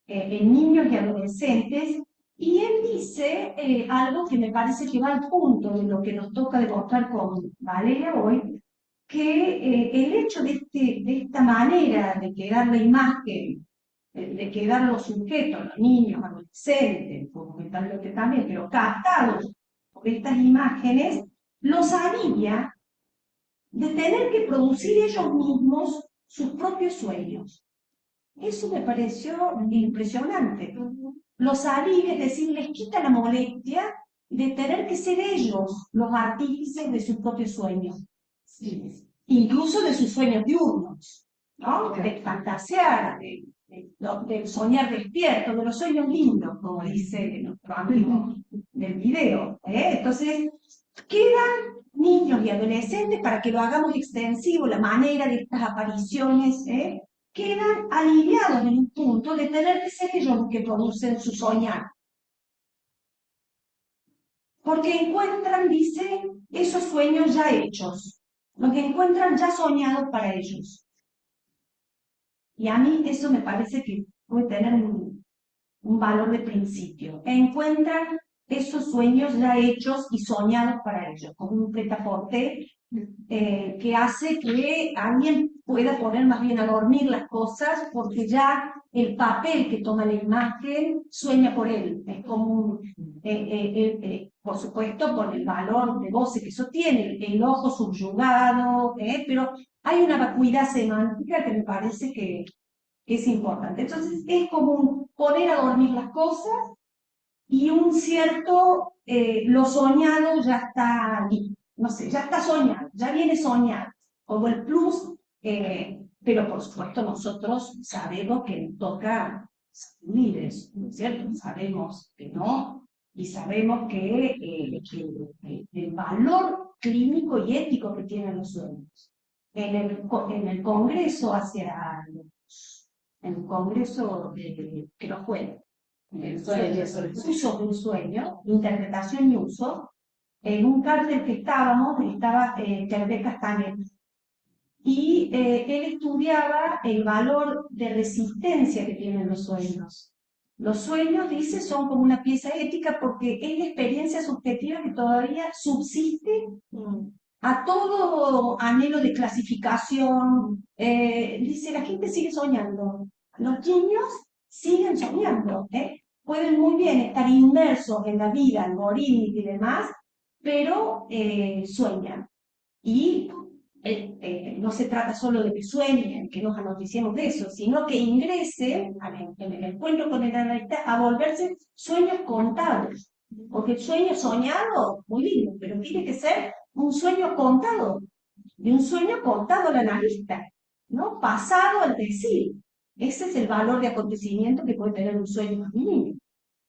en niños y adolescentes, Y él dice algo que me parece que va al punto de lo que nos toca demostrar con Valeria hoy, que el hecho de esta manera de quedar la imagen, de quedar los sujetos, los niños, adolescentes, fundamentalmente también, pero captados por estas imágenes, los alivia de tener que producir ellos mismos sus propios sueños. Eso me pareció impresionante. Los alivia, es decir, les quita la molestia de tener que ser ellos los artífices de sus propios sueños. Sí. Incluso de sus sueños diurnos, ¿no? De fantasear, de soñar despierto, de los sueños lindos, como dice nuestro amigo del video. Entonces, quedan niños y adolescentes, para que lo hagamos extensivo, la manera de estas apariciones, quedan aliviados en un punto de tener que ser ellos los que producen su soñar. Porque encuentran, dice, esos sueños ya hechos, los encuentran ya soñados para ellos. Y a mí eso me parece que puede tener un valor de principio. Encuentran esos sueños ya hechos y soñados para ellos, como un prêt-à-porter que hace que alguien pueda poner más bien a dormir las cosas, porque ya el papel que toma la imagen sueña por él. Es como por supuesto, con el valor de voz que eso tiene, el ojo subyugado, pero hay una vacuidad semántica que me parece que es importante. Entonces, es como un poner a dormir las cosas y un cierto, lo soñado ya está, no sé, ya está soñado, ya viene soñado, como el plus, pero por supuesto nosotros sabemos que nos toca sacudir eso, ¿no es cierto? Sabemos que no, y sabemos que el valor clínico y ético que tienen los sueños. En el Congreso en el Congreso que nos fue, uso de un sueño, interpretación y uso, en un cárcel que estaba Hervé Castañeda. Y él estudiaba el valor de resistencia que tienen los sueños. Los sueños, dice, son como una pieza ética porque es la experiencia subjetiva que todavía subsiste a todo anhelo de clasificación. Dice, la gente sigue soñando. Los niños siguen soñando. Pueden muy bien estar inmersos en la vida algorítmica y demás, pero sueñan. Y no se trata solo de que sueñen, que nos anoticiemos de eso, sino que ingresen en el encuentro con el analista a volverse sueños contados. Porque el sueño soñado, muy lindo, pero tiene que ser un sueño contado, de un sueño contado al analista, ¿no? Pasado al decir. Ese es el valor de acontecimiento que puede tener un sueño más niño.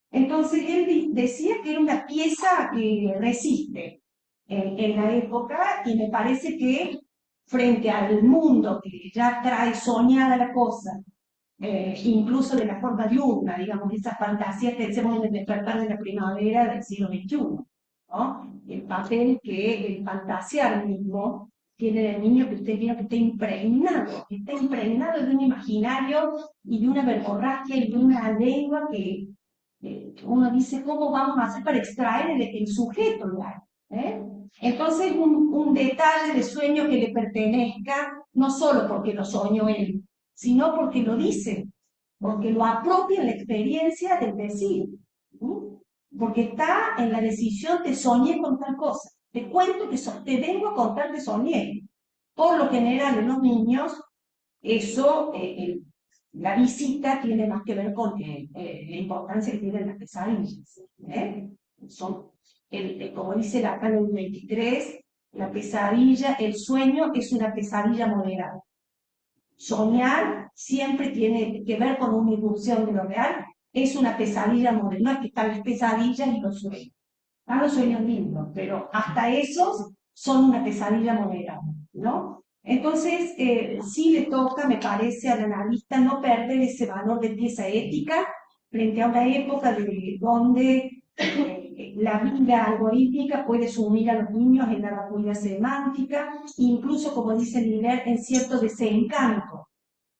Entonces él decía que era una pieza que resiste en la época, y me parece que frente al mundo que ya trae soñada la cosa, incluso de la forma diurna, digamos, esas fantasías que decimos en el despertar de la primavera del siglo XXI, ¿no? El papel que el fantasear mismo tiene del niño, que usted vea que está impregnado de un imaginario y de una verborragia y de una lengua que uno dice, ¿cómo vamos a hacer para extraer el sujeto? Entonces, un detalle de sueño que le pertenezca, no solo porque lo soñó él, sino porque lo dice, porque lo apropia en la experiencia del decir, porque está en la decisión de soñé con tal cosa. Te cuento que te vengo a contar que soñé. Por lo general, en los niños, eso, la visita tiene más que ver con la importancia que tienen las pesadillas. Son, como dice la Canon 23, la pesadilla, el sueño es una pesadilla moderada. Soñar siempre tiene que ver con una irrupción de lo real, es una pesadilla moderada. No es que están las pesadillas y los sueños. Están los sueños lindos, pero hasta esos son una pesadilla moderada, ¿no? Entonces, sí le toca, me parece, al analista no perder ese valor de pieza ética frente a una época donde la vida algorítmica puede sumir a los niños en la vacuidad semántica, incluso, como dice Liner, en cierto desencanto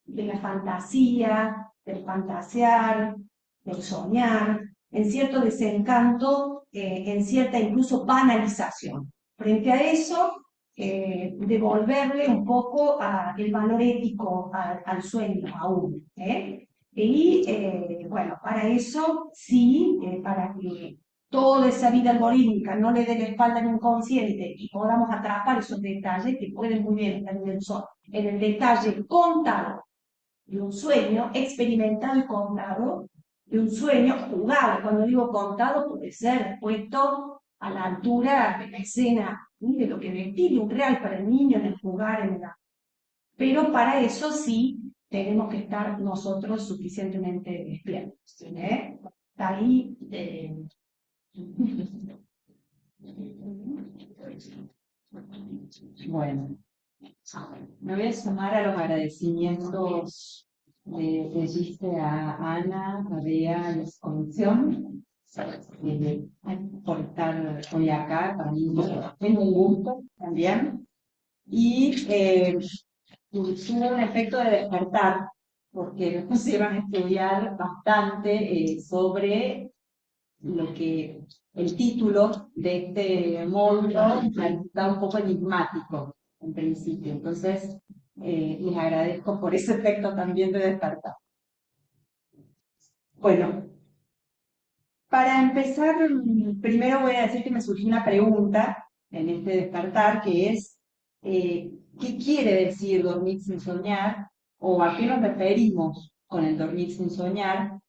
de la fantasía, del fantasear, del soñar, en cierto desencanto, en cierta incluso banalización. Frente a eso, devolverle un poco el valor ético al sueño aún. Y bueno, para eso sí, para que toda esa vida algorítmica no le dé la espalda al inconsciente y podamos atrapar esos detalles que pueden muy bien estar en el detalle contado de un sueño, experimentado y contado, de un sueño jugado. Cuando digo contado, puede ser puesto a la altura de la escena, ¿sí? De lo que le pide un real para el niño en el jugar, pero para eso sí tenemos que estar nosotros suficientemente despiertos. Ahí. Bueno, me voy a sumar a los agradecimientos que hiciste a Ana, a Bea, a la Concepción, por estar hoy acá. Para mí es un gusto también. Y tuvo un efecto de despertar, porque nos pusieron a estudiar bastante sobre lo que el título de este módulo está un poco enigmático en principio. Entonces, les agradezco por ese efecto también de despertar. Bueno, para empezar, primero voy a decir que me surgió una pregunta en este despertar, que es, ¿qué quiere decir dormir sin soñar? ¿O a qué nos referimos con el dormir sin soñar?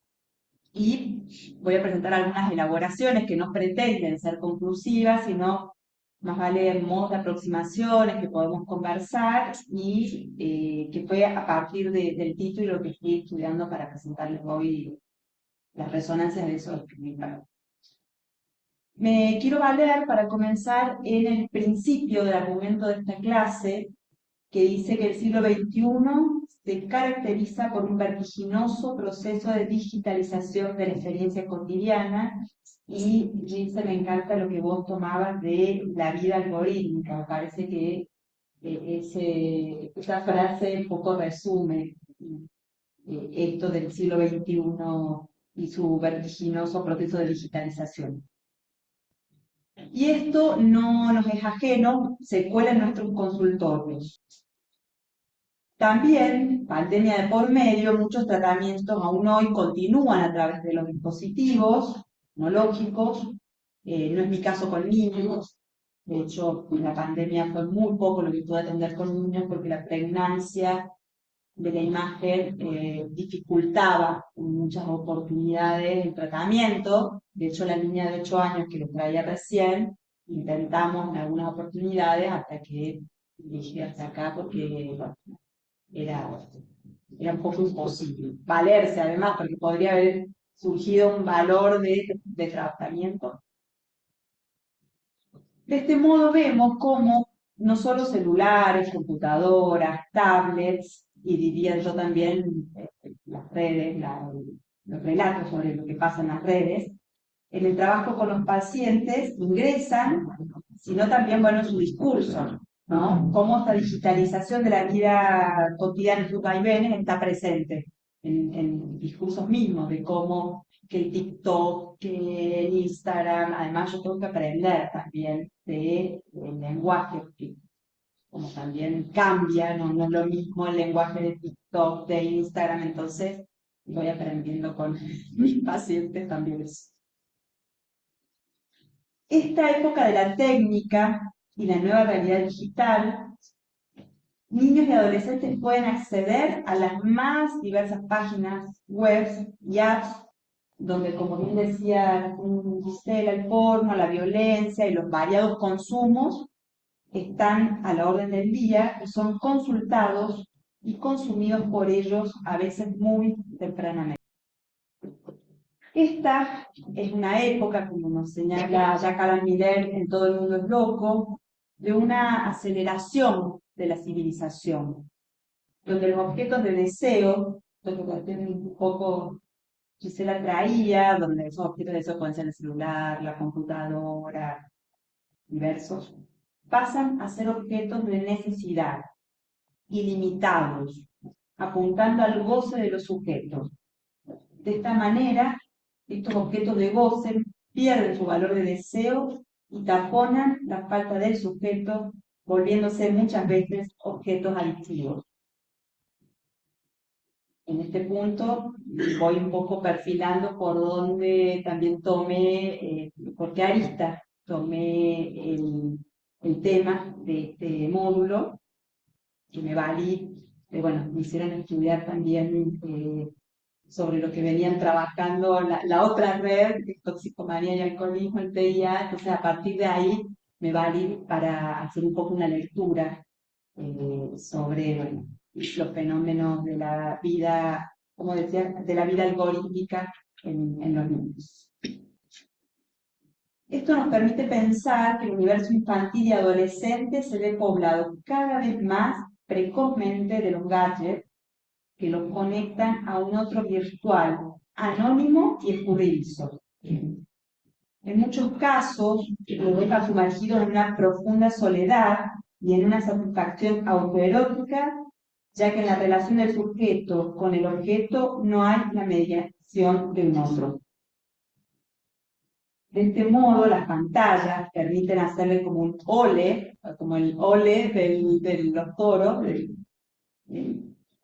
Y voy a presentar algunas elaboraciones que no pretenden ser conclusivas, sino más vale modos de aproximaciones que podemos conversar y que fue a partir del título que estoy estudiando para presentarles hoy las resonancias de eso. Me quiero valer para comenzar en el principio del argumento de esta clase, que dice que el siglo XXI se caracteriza por un vertiginoso proceso de digitalización de la experiencia cotidiana, y dice, me encanta lo que vos tomabas de la vida algorítmica. Me parece que esa frase un poco resume esto del siglo XXI y su vertiginoso proceso de digitalización. Y esto no nos es ajeno, se cuela en nuestros consultorios. También, pandemia de por medio, muchos tratamientos aún hoy continúan a través de los dispositivos tecnológicos. No es mi caso con niños. De hecho, la pandemia fue muy poco lo que pude atender con niños, porque la pregnancia de la imagen dificultaba en muchas oportunidades el tratamiento. De hecho, la niña de 8 años que les traía recién, intentamos en algunas oportunidades hasta que dije hasta acá, porque bueno, era un poco imposible. Valerse además, porque podría haber surgido un valor de tratamiento. De este modo vemos cómo no solo celulares, computadoras, tablets, y diría yo también las redes, los relatos sobre lo que pasa en las redes, en el trabajo con los pacientes ingresan, sino también, bueno, su discurso, ¿no? Cómo esta digitalización de la vida cotidiana y sus vaivenes está presente en discursos mismos, de cómo que el TikTok, que el Instagram, además yo tengo que aprender también del lenguaje, que como también cambia, no es lo mismo el lenguaje de TikTok, de Instagram, entonces voy aprendiendo con mis pacientes también eso. Esta época de la técnica y la nueva realidad digital, niños y adolescentes pueden acceder a las más diversas páginas web y apps, donde, como bien decía Gisela, el porno, la violencia y los variados consumos están a la orden del día y son consultados y consumidos por ellos a veces muy tempranamente. Esta es una época, como nos señala Jack Alan Miller en Todo el mundo es loco, de una aceleración de la civilización, donde los objetos de deseo, lo que un poco Gisela traía, donde esos objetos de deseo pueden ser el celular, la computadora, diversos, pasan a ser objetos de necesidad, ilimitados, apuntando al goce de los sujetos. De esta manera, Estos objetos de goce pierden su valor de deseo y taponan la falta del sujeto, volviéndose muchas veces objetos adictivos. En este punto voy un poco perfilando por donde también tomé, por qué arista tomé el tema de este módulo, que me valí, bueno, me hicieron estudiar también sobre lo que venían trabajando la otra red, que es toxicomanía y alcoholismo, el PIA, entonces a partir de ahí me valí para hacer un poco una lectura sobre bueno, los fenómenos de la vida, como decía, de la vida algorítmica en los niños. Esto nos permite pensar que el universo infantil y adolescente se ve poblado cada vez más precozmente de los gadgets que los conectan a un otro virtual, anónimo y escurridizo. En muchos casos, los deja sumergidos en una profunda soledad y en una satisfacción autoerótica, ya que en la relación del sujeto con el objeto no hay la mediación de un otro. De este modo, las pantallas permiten hacerle como un ole, como el ole de los toros,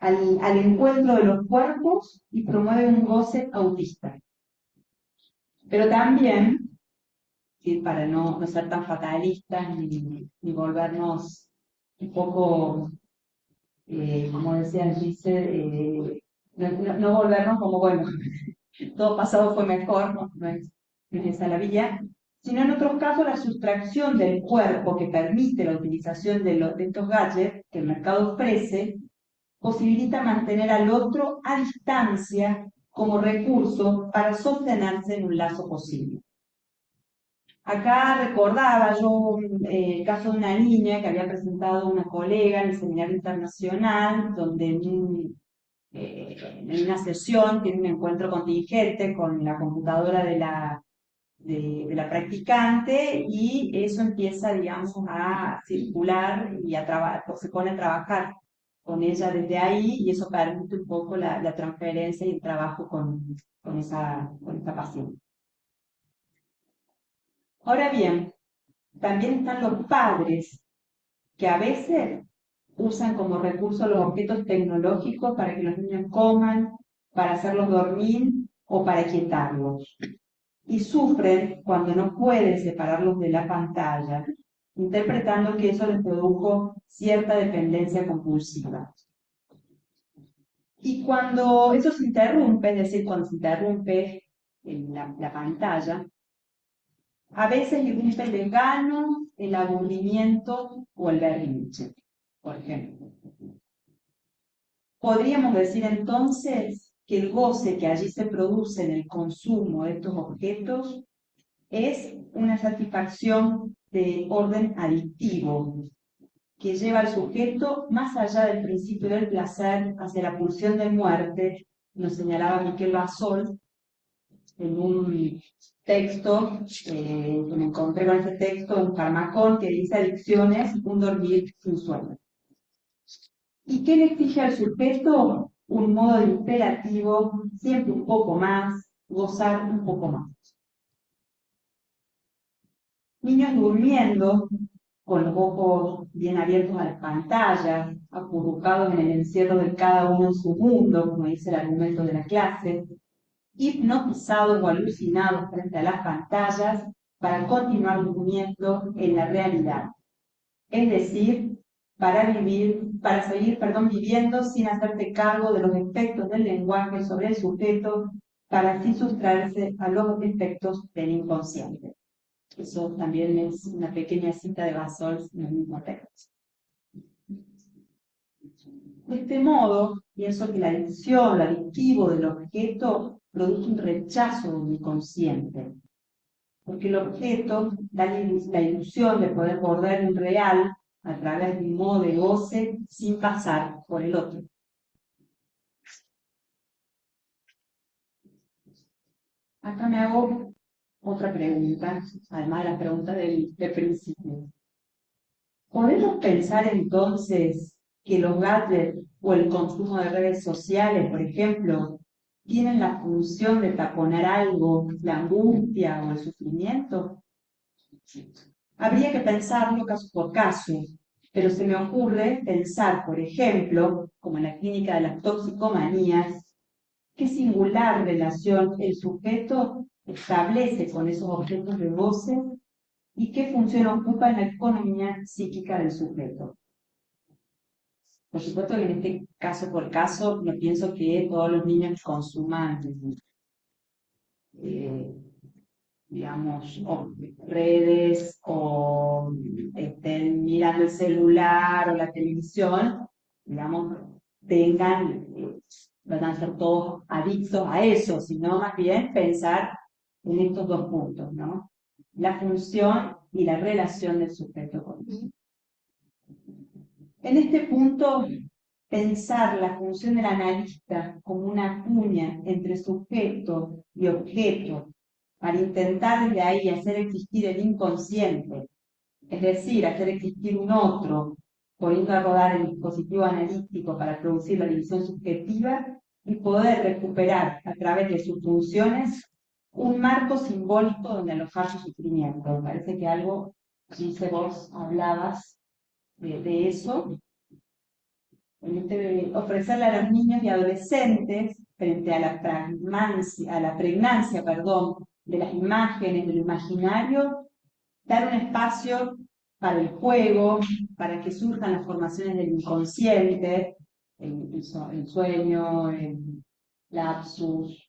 al encuentro de los cuerpos y promueve un goce autista. Pero también, ¿sí?, para no ser tan fatalistas ni volvernos un poco, como decía dice, no volvernos como, bueno, todo pasado fue mejor, no es esa la vía, sino en otros casos la sustracción del cuerpo que permite la utilización de estos gadgets que el mercado ofrece, posibilita mantener al otro a distancia como recurso para sostenerse en un lazo posible. Acá recordaba yo el caso de una niña que había presentado una colega en el seminario internacional, donde en una sesión tiene un encuentro contingente con la computadora de la practicante y eso empieza, digamos, a circular y se pone a trabajar con ella desde ahí y eso permite un poco la transferencia y el trabajo con esa paciente. Ahora bien, también están los padres que a veces usan como recurso los objetos tecnológicos para que los niños coman, para hacerlos dormir o para quietarlos. Y sufren cuando no pueden separarlos de la pantalla, interpretando que eso les produjo cierta dependencia compulsiva. Y cuando eso se interrumpe, es decir, cuando se interrumpe la pantalla, a veces irrumpe el desgano, el aburrimiento o el berrinche, por ejemplo. Podríamos decir entonces que el goce que allí se produce en el consumo de estos objetos es una satisfacción de orden adictivo, que lleva al sujeto más allá del principio del placer hacia la pulsión de muerte, nos señalaba Miquel Basol en un texto, que me encontré con ese texto en Farmacón, que dice adicciones, un dormir sin sueño. ¿Y qué le exige al sujeto? Un modo de imperativo, siempre un poco más, gozar un poco más. Niños durmiendo, con los ojos bien abiertos a las pantallas, acurrucados en el encierro de cada uno en su mundo, como dice el argumento de la clase, hipnotizados o alucinados frente a las pantallas para continuar durmiendo en la realidad. Es decir, para seguir viviendo sin hacerte cargo de los efectos del lenguaje sobre el sujeto, para así sustraerse a los efectos del inconsciente. Eso también es una pequeña cita de Basol en el mismo texto. De este modo, pienso que la adicción, lo adictivo del objeto, produce un rechazo del inconsciente, porque el objeto da la ilusión de poder morder un real a través de un modo de goce sin pasar por el otro. Acá me hago otra pregunta, además de la pregunta del principio. ¿Podemos pensar entonces que los gadgets o el consumo de redes sociales, por ejemplo, tienen la función de taponar algo, la angustia o el sufrimiento? Habría que pensarlo caso por caso, pero se me ocurre pensar, por ejemplo, como en la clínica de las toxicomanías, qué singular relación el sujeto establece con esos objetos de goce y qué función ocupa en la economía psíquica del sujeto. Por supuesto que en este caso por caso no pienso que todos los niños consuman, digamos, o redes o estén mirando el celular o la televisión, digamos, tengan, van a ser todos adictos a eso, sino más bien pensar en estos dos puntos, ¿no? La función y la relación del sujeto con eso. En este punto, pensar la función del analista como una cuña entre sujeto y objeto para intentar desde ahí hacer existir el inconsciente, es decir, hacer existir un otro, poniendo a rodar el dispositivo analítico para producir la división subjetiva y poder recuperar a través de sus funciones un marco simbólico donde alojar su sufrimiento. Me parece que algo, dice vos, hablabas de eso. Ofrecerle a los niños y adolescentes, frente a la pregnancia, de las imágenes, del imaginario, dar un espacio para el juego, para que surjan las formaciones del inconsciente, el sueño, el lapsus,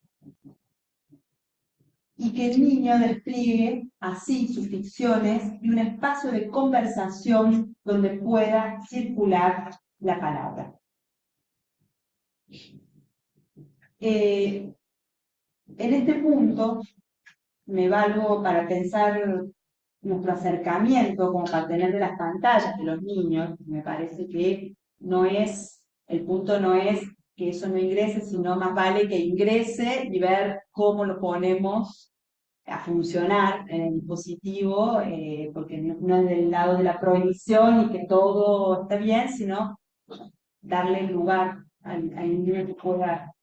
y que el niño despliegue así sus ficciones y un espacio de conversación donde pueda circular la palabra. En este punto me valgo para pensar nuestro acercamiento como para tener de las pantallas de los niños. Me parece que no es, el punto no es que eso no ingrese, sino más vale que ingrese y ver cómo lo ponemos a funcionar en el dispositivo, porque no es del lado de la prohibición y que todo está bien, sino darle lugar al niño que pueda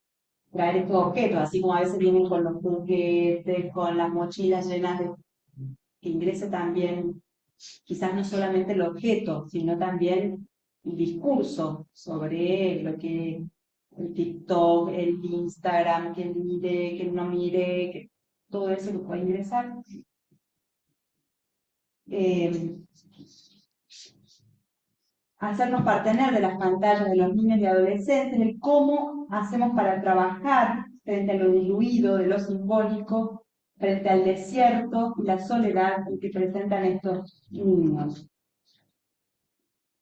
traer estos objetos, así como a veces vienen con los juguetes, con las mochilas llenas de... que ingrese también, quizás no solamente el objeto, sino también el discurso sobre lo que el TikTok, el Instagram, que mire, que no mire, que todo eso que puede ingresar. Hacernos partener de las pantallas de los niños y adolescentes, de cómo hacemos para trabajar frente a lo diluido, de lo simbólico, frente al desierto y la soledad que presentan estos niños.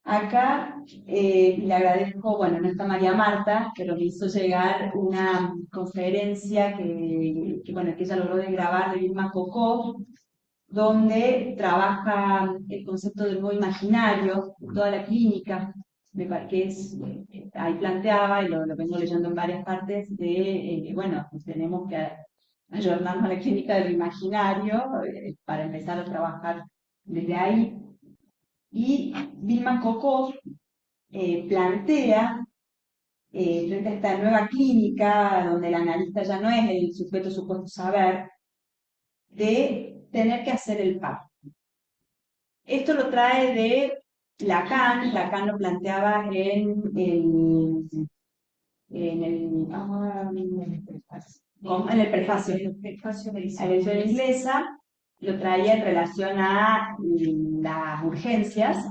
Acá le agradezco, bueno, no está María Marta, pero me hizo llegar una conferencia bueno, que ella logró de grabar de Vilma Cocó, donde trabaja el concepto del nuevo imaginario, toda la clínica, que es, ahí planteaba, y lo vengo leyendo en varias partes, bueno, pues tenemos que ayornarnos a la clínica del imaginario para empezar a trabajar desde ahí. Y Vilma Cocó plantea, frente a esta nueva clínica, donde el analista ya no es el sujeto supuesto saber, de tener que hacer el par. Esto lo trae de Lacan. Lacan lo planteaba en el prefacio de la edición inglesa, lo traía en relación a las urgencias.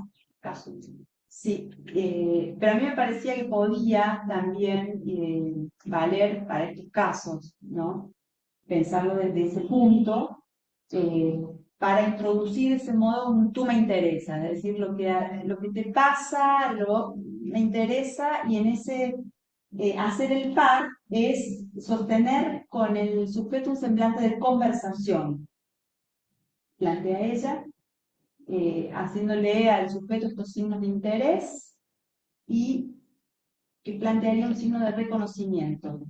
Sí, pero a mí me parecía que podía también valer para estos casos, ¿no? Pensarlo desde ese punto, para introducir de ese modo un tú me interesa, es decir, lo que te pasa, me interesa, y en ese hacer el par es sostener con el sujeto un semblante de conversación. Plantea ella, haciéndole al sujeto estos signos de interés y que plantearía un signo de reconocimiento,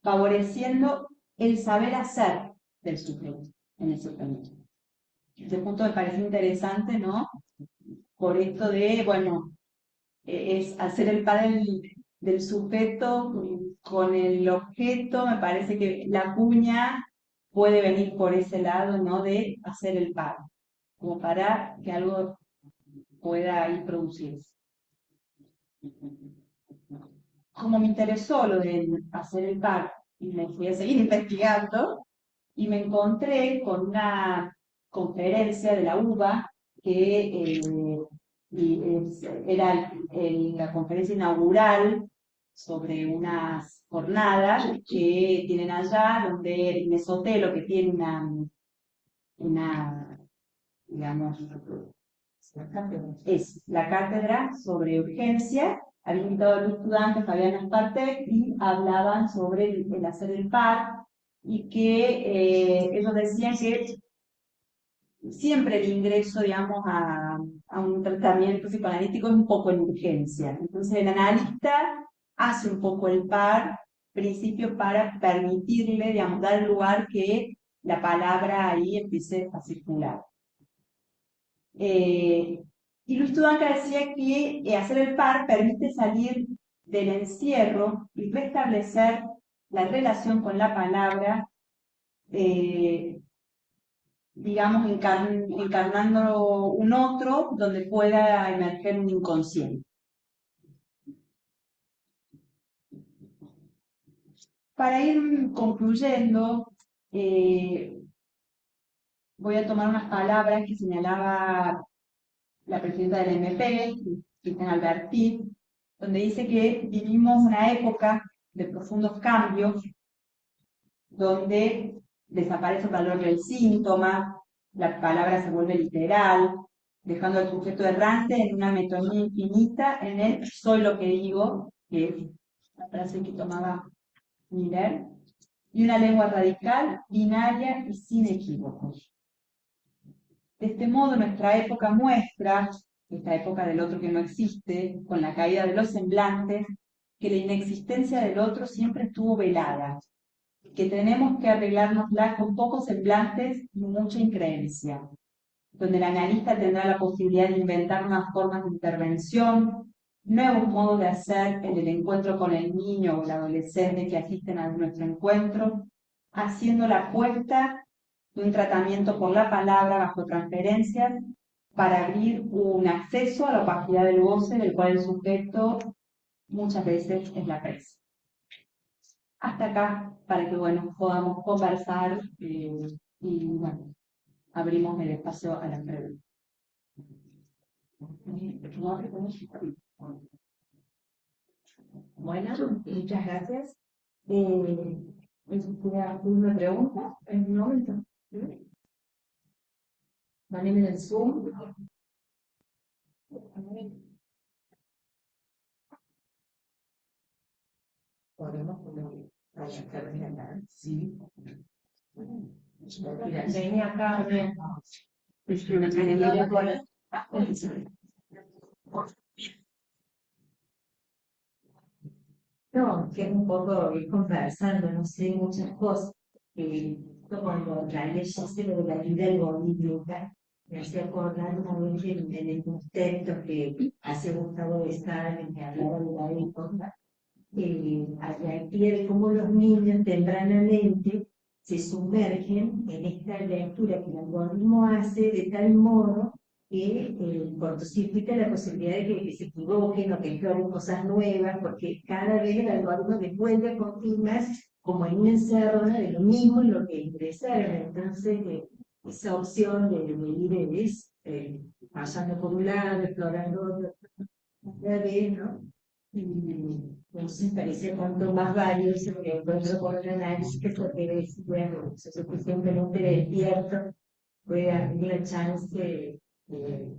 favoreciendo el saber hacer del sujeto en ese momento. Este punto me parece interesante, ¿no? Por esto de, bueno, es hacer el par del sujeto con el objeto, me parece que la cuña puede venir por ese lado, ¿no? De hacer el par, como para que algo pueda ahí producirse. Como me interesó lo de hacer el par y me fui a seguir investigando y me encontré con una conferencia de la UBA que era la conferencia inaugural sobre unas jornadas que tienen allá, donde Inés Sotelo, que tiene una digamos, es la cátedra sobre urgencia, había invitado a los estudiantes, Fabián Aspartec, y hablaban sobre el hacer el par, y que ellos decían que siempre el ingreso, digamos, a un tratamiento psicoanalítico es un poco en urgencia. Entonces el analista hace un poco el par, principio para permitirle, digamos, dar lugar que la palabra ahí empiece a circular. Y Luis Tudanca decía que hacer el par permite salir del encierro y restablecer la relación con la palabra, digamos, encarnando un otro donde pueda emerger un inconsciente. Para ir concluyendo, voy a tomar unas palabras que señalaba la presidenta del MP, Cristina Alberti, donde dice que vivimos una época de profundos cambios, donde desaparece el valor del síntoma, la palabra se vuelve literal, dejando al sujeto errante en una metonía infinita en el soy lo que digo, que es la frase que tomaba Miller, y una lengua radical, binaria y sin equívocos. De este modo, nuestra época muestra, esta época del otro que no existe, con la caída de los semblantes, que la inexistencia del otro siempre estuvo velada, que tenemos que arreglárnosla con pocos semblantes y mucha increencia, donde el analista tendrá la posibilidad de inventar nuevas formas de intervención, nuevos modos de hacer en el encuentro con el niño o el adolescente que asisten a nuestro encuentro, haciendo la apuesta de un tratamiento por la palabra bajo transferencias para abrir un acceso a la opacidad del goce del cual el sujeto muchas veces es la presa. Hasta acá, para que bueno, podamos conversar y bueno, abrimos el espacio a las preguntas. Bueno, muchas gracias. ¿Una pregunta en un momento? Manejen el Zoom. Podemos poner acá. Sí. La seña acá. No, que un poco ir conversando, no sé, muchas cosas. Cuando la ley se lo de la vida algorítmica, me hacía acordar una vez en el texto que hace Gustavo de Stalin, que hablaba de la época, de cómo los niños tempranamente se sumergen en esta lectura que el algoritmo hace de tal modo que cortocircuita la posibilidad de que se equivoquen o que exploren cosas nuevas, porque cada vez el algoritmo les vuelve a confirmar como en una encerrona de lo mismo en lo que ingresaron. Entonces, esa opción de ir es pasando por un lado, explorando otro, cada vez, ¿no? Y entonces parece cuanto más valioso que encuentro con el análisis, porque es, bueno, suficientemente despierto, puede darme la chance de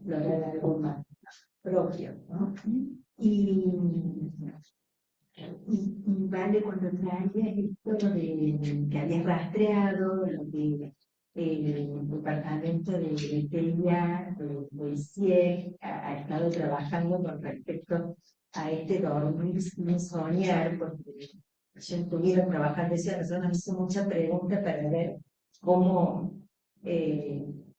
lograr algo más propio, ¿no? Y vale cuando traía esto de que había rastreado lo que el departamento de TIA, del CIE, ha estado trabajando con respecto a este dormir sin soñar, porque yo estuviera trabajando, esa persona me hizo mucha pregunta para ver cómo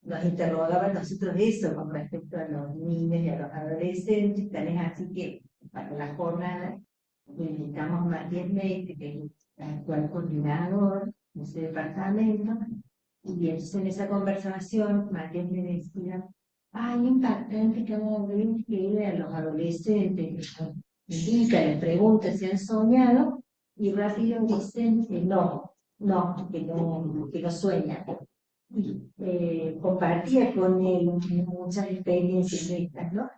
nos interrogaban nosotros de eso con respecto a los niños y a los adolescentes, tal es así que para la jornada invitamos a Matías Leite, que es el actual coordinador de ese departamento, y entonces en esa conversación Matías me decía, ay, impactante cada vez que a los adolescentes les pregunta si han soñado, y rápido dicen que que no sueñan. Compartía con él muchas experiencias de estas, ¿no?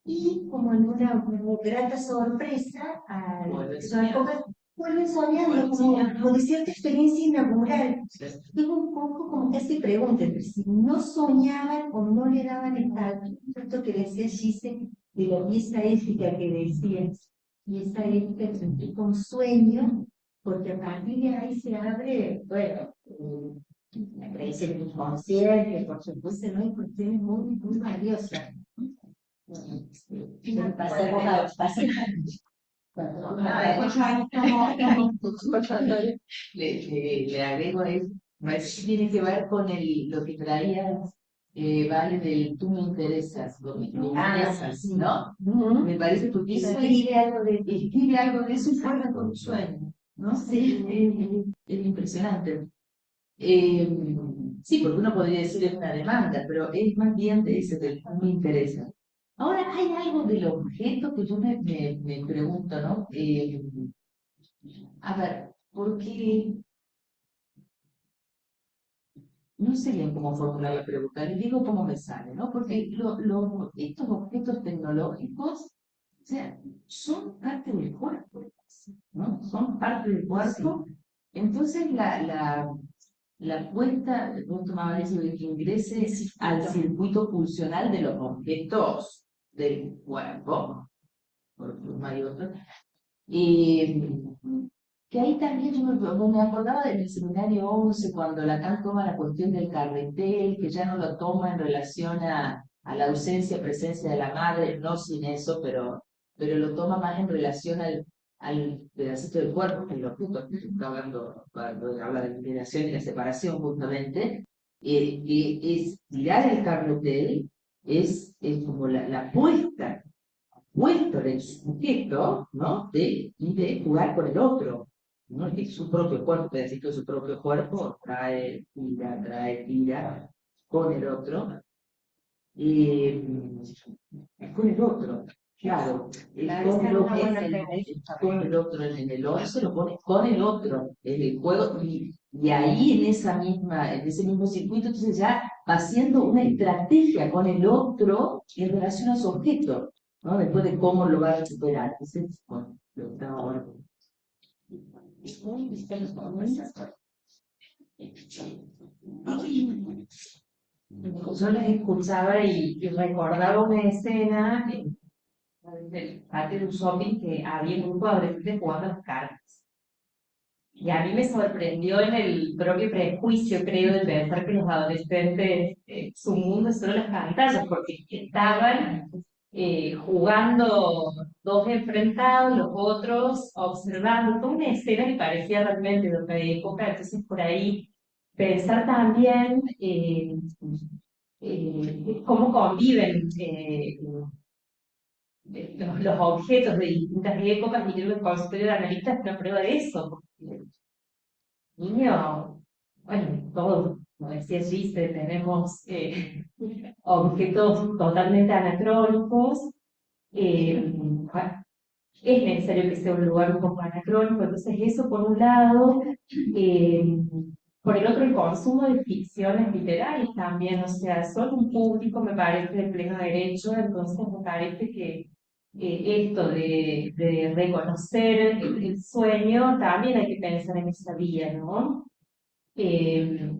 Y como en una muy grata sorpresa, a esa época, vuelven soñando como de cierta experiencia inaugural. Digo un poco como que se preguntan si no soñaban o no le daban esto que decía Gise, de la pieza ética que decías, y esa ética que implica un sueño, porque a partir de ahí se abre, bueno, la creencia del inconsciente, por supuesto, ¿no? Y cuestiones muy valiosas. Pasemos a le agrego a eso, me parece que tiene que ver con lo que traía Vale del tú me interesas, o me interesas, ¿no? Me parece porque eso escribe algo de eso y fuera con un sueño, ¿no? Sí, es impresionante. Sí, porque uno podría decir es una demanda, pero es más bien de ese del tú me interesa. Ahora hay algo del objeto que yo me pregunto, ¿no? A ver, porque no sé bien cómo formular la pregunta, les digo cómo me sale, ¿no? Porque estos objetos tecnológicos, o sea, son parte del cuerpo, ¿no? Son parte del cuerpo. Entonces, la apuesta, vos tomabas eso de que ingrese al circuito funcional de los objetos del cuerpo, por un hay otro. Que ahí también yo me acordaba del seminario 11, cuando Lacan toma la cuestión del carretel, que ya no lo toma en relación a la ausencia, presencia de la madre, no sin eso, pero lo toma más en relación al pedacito del cuerpo, que lo justo está hablando, cuando habla de la liberación y la separación justamente, que es tirar el carretel, es como la puesto del sujeto, ¿no? Y de jugar con el otro, ¿no? Es que su propio cuerpo, pedacito de su propio cuerpo, trae, tira con el otro, eh, con el otro, claro, con el otro en el otro, se lo pone con el otro en el juego, y ahí en en ese mismo circuito, entonces ya va haciendo una estrategia con el otro en relación a su objeto, ¿no? Después de cómo lo va a recuperar. Entonces, bueno, lo estaba ahora. Yo las escuchaba y recordaba una escena del patio de un shopping que había un grupo de adolescentes jugando a las cartas. Y a mí me sorprendió en el propio prejuicio, creo, de pensar que los adolescentes, su mundo es solo las pantallas, porque estaban jugando dos enfrentados, los otros observando, toda una escena que parecía realmente de otra época, entonces por ahí pensar también cómo conviven los objetos de distintas épocas, y creo que el consultorio de analistas es una prueba de eso, porque niño, bueno, todos, como decía Gise, tenemos objetos totalmente anacrónicos, bueno, es necesario que sea un lugar un poco anacrónico, entonces eso por un lado, por el otro el consumo de ficciones literarias también, o sea, son un público me parece de pleno derecho, entonces me parece que esto de reconocer el sueño, también hay que pensar en esa vía, ¿no? Eh,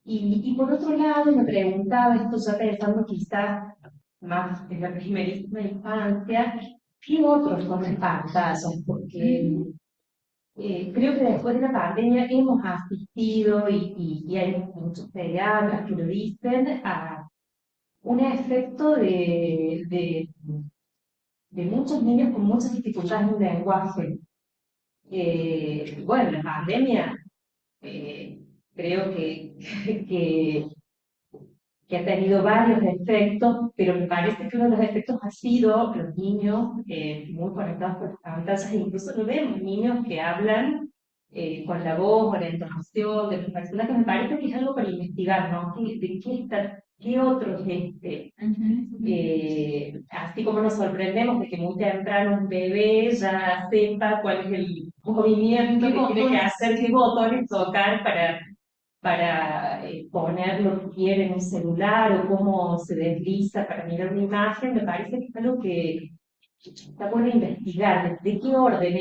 y por otro lado me preguntaba, esto ya pensando quizás más en la primerísima infancia, ¿qué otros son las pantallas? Porque creo que después de la pandemia hemos asistido, y hay muchos pediatras que lo dicen, a un efecto de muchos niños con muchas dificultades en el lenguaje. Bueno, la pandemia creo que que ha tenido varios efectos, pero me parece que uno de los efectos ha sido los niños muy conectados con las pantallas, incluso lo vemos, niños que hablan con la voz o la entonación de los personajes, me parece que es algo para investigar, ¿no? ¿De qué está, qué otros, así como nos sorprendemos de que muy temprano un bebé ya sepa cuál es el movimiento que tiene que hacer, qué botones tocar para poner lo que quiere en un celular o cómo se desliza para mirar una imagen, me parece que es algo que está bueno investigar. ¿De qué orden?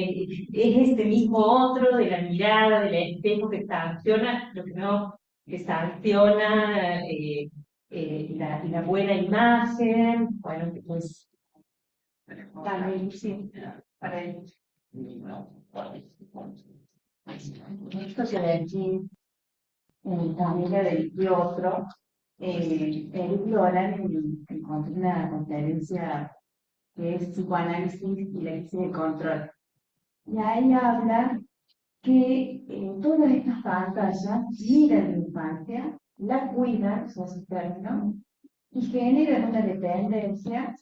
¿Es este mismo otro de la mirada, del espejo que sanciona lo que no, que sanciona la buena imagen? Bueno, pues, dale, sí, para él. Esto que decís amiga del otro, Eric Loran encontró una conferencia que es psicoanálisis y la crisis de control. Y ahí habla que todas estas pantallas miran la infancia, la cuidan, son sus términos, y generan una dependencia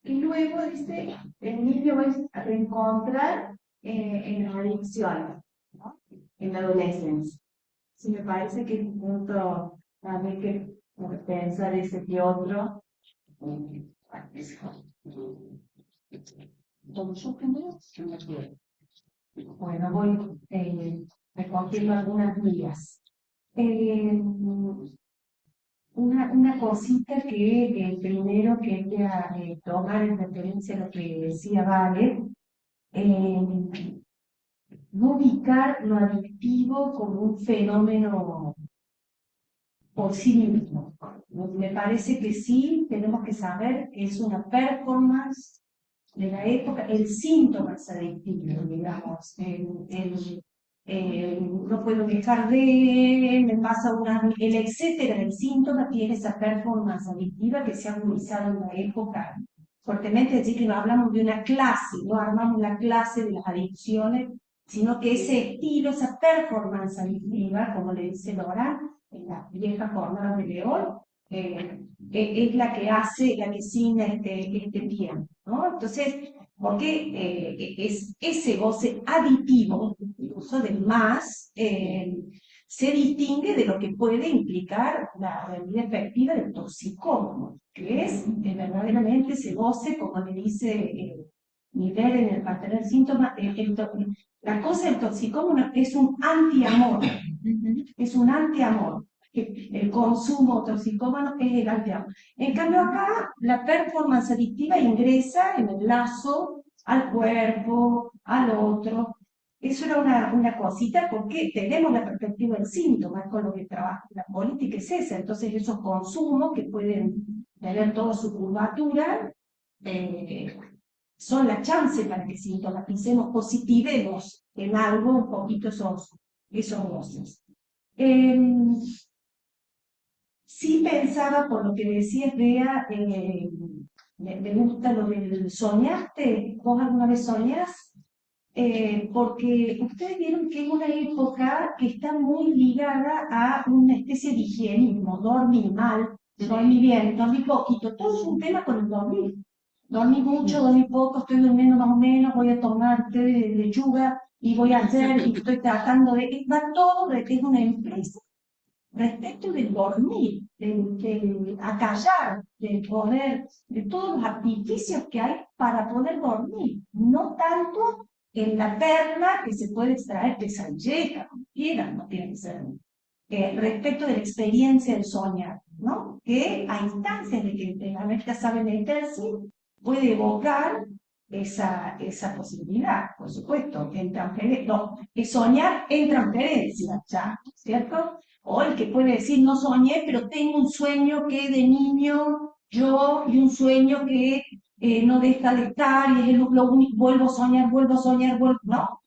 que luego dice el niño va a reencontrar en las adicciones, ¿no? En la adolescencia. Sí, me parece que es un punto también que pensar ese que otro. ¿Todo yo primero? Bueno, voy recogiendo algunas vías. Una cosita que primero quería tomar en referencia a lo que decía Vale, no ubicar lo adictivo como un fenómeno por sí mismo. Me parece que sí tenemos que saber que es una performance de la época, el síntoma es adictivo, digamos, no puedo dejar de, me pasa el etcétera, el síntoma tiene esa performance adictiva que se ha utilizado en la época fuertemente, es decir, que no hablamos de una clase, no armamos la clase de las adicciones, sino que ese estilo, esa performance adictiva, como le dice Lora, en las viejas jornadas de León, es la que hace, la que signa este bien, ¿no? Entonces, porque es ese goce aditivo, incluso del más, se distingue de lo que puede implicar la realidad efectiva del toxicómano, que es verdaderamente ese goce, como le dice Miguel en el para tener síntomas, la cosa del toxicómano es un antiamor, es un antiamor. El consumo toxicómano es el antiamor. En cambio acá, la performance adictiva ingresa en el lazo al cuerpo, al otro. Eso era una cosita porque tenemos la perspectiva del síntoma, con lo que trabaja la política es esa. Entonces esos consumos que pueden tener toda su curvatura, son la chance para que sintomaticemos, positivemos en algo un poquito esos goces. Sí pensaba, por lo que decías, Bea, me gusta lo del soñaste. ¿Vos alguna vez soñás? Porque ustedes vieron que es una época que está muy ligada a una especie de higienismo, dormir mal, dormir bien, dormir poquito, todo es un tema con el dormir. Dormí mucho, dormí poco, estoy durmiendo más o menos, voy a tomar té de lechuga y voy a hacer, y estoy tratando de, va todo de que es una empresa respecto del dormir, del acallar, del poder, de todos los artificios que hay para poder dormir, no tanto en la perla que se puede extraer de Sancheca, como quieran, no tiene que ser respecto de la experiencia del soñar, ¿no? Que a instancias de que la mente sabe meterse, puede evocar esa posibilidad, por supuesto, en transferencia, no, es soñar en transferencia, ya, ¿cierto? O el que puede decir, no soñé, pero tengo un sueño que de niño yo, y un sueño que no deja de estar, y es lo único, vuelvo a soñar, no.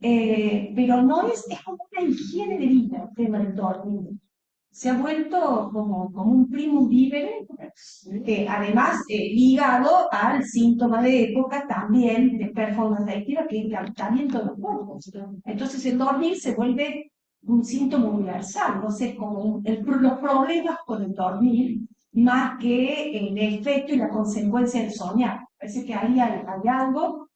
Pero no es como una higiene de vida el tema del dormir. Se ha vuelto como un primus vivere, que además ligado al síntoma de época también de performance adictiva, que es el agotamiento de los cuerpos. Entonces el dormir se vuelve un síntoma universal, no sé, como los problemas con el dormir más que el efecto y la consecuencia del soñar. Parece que ahí hay algo.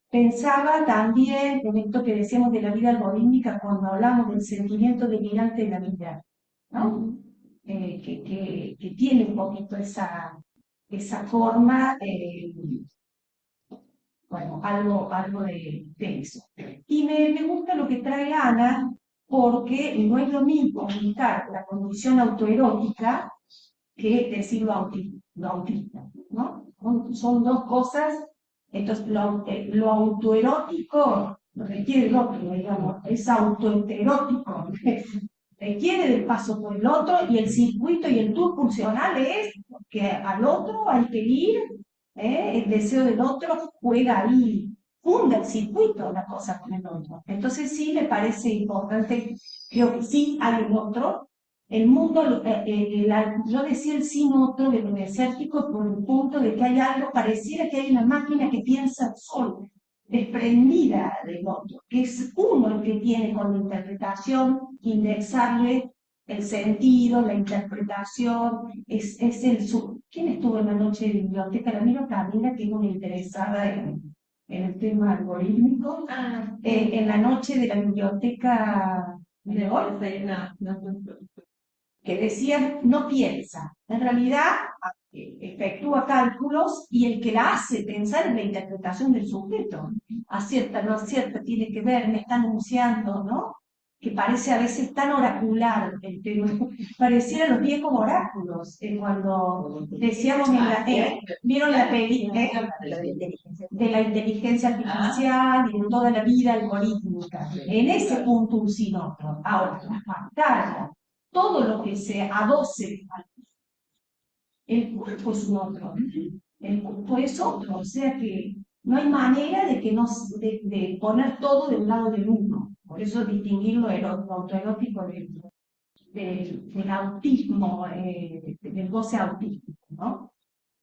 Pensaba también en esto que decíamos de la vida algorítmica cuando hablamos del sentimiento delirante de la vida, ¿no? Que tiene un poquito esa forma, bueno, algo de eso. Y me gusta lo que trae Ana, porque no es lo mismo comunicar la condición autoerótica que decir lo autista, ¿no? Son dos cosas. Entonces, lo autoerótico requiere del otro, digamos, es autoerótico, requiere del paso por el otro, y el circuito y el tour funcional es que al otro hay que ir, el deseo del otro juega ahí, funda el circuito la cosa con el otro. Entonces sí me parece importante, creo que sí hay un otro. El mundo, yo decía el sin otro de lo desértico por el punto de que hay algo, pareciera que hay una máquina que piensa solo, desprendida del otro, que es uno el que tiene con la interpretación indexarle el sentido, la interpretación, es el sub. ¿Quién estuvo en la noche de biblioteca? La miro Camila, que es una interesada en el tema algorítmico. En la noche de la biblioteca de hoy, que decía no piensa, en realidad efectúa cálculos y el que la hace pensar es la interpretación del sujeto. Acierta, no acierta, tiene que ver, me está anunciando, ¿no? Que parece a veces tan oracular el tema. Pareciera los viejos oráculos, cuando decíamos, vieron la peli de la inteligencia artificial y de toda la vida algorítmica. En ese punto un sin otro. Ahora, las pantallas, todo lo que se adoce, el cuerpo es un otro, el cuerpo es otro, o sea que no hay manera de, que de poner todo del lado del uno, por eso distinguir lo autoerótico del autismo, del goce autístico, ¿no?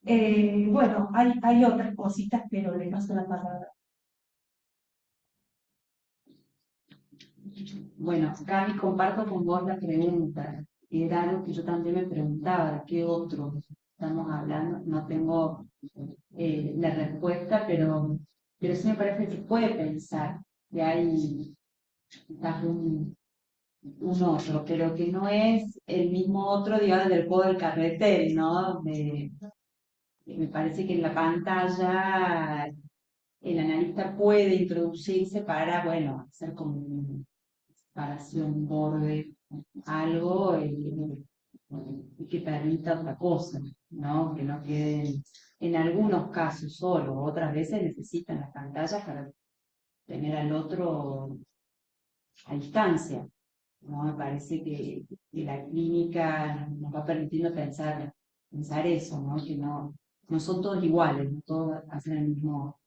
Bueno, hay otras cositas, pero le paso la palabra. Bueno, Gaby, comparto con vos la pregunta. Era algo que yo también me preguntaba, ¿de qué otro estamos hablando? No tengo la respuesta, pero sí me parece que se puede pensar que hay quizás un otro, pero que no es el mismo otro, digamos, del juego del carretel, ¿no? Me parece que en la pantalla el analista puede introducirse para, bueno, hacer como una separación, un borde, algo y que permita otra cosa, ¿no? Que no queden en algunos casos solo, otras veces necesitan las pantallas para tener al otro a distancia, ¿no? Me parece que la clínica nos va permitiendo pensar eso, ¿no? Que no son todos iguales, no todos hacen el mismo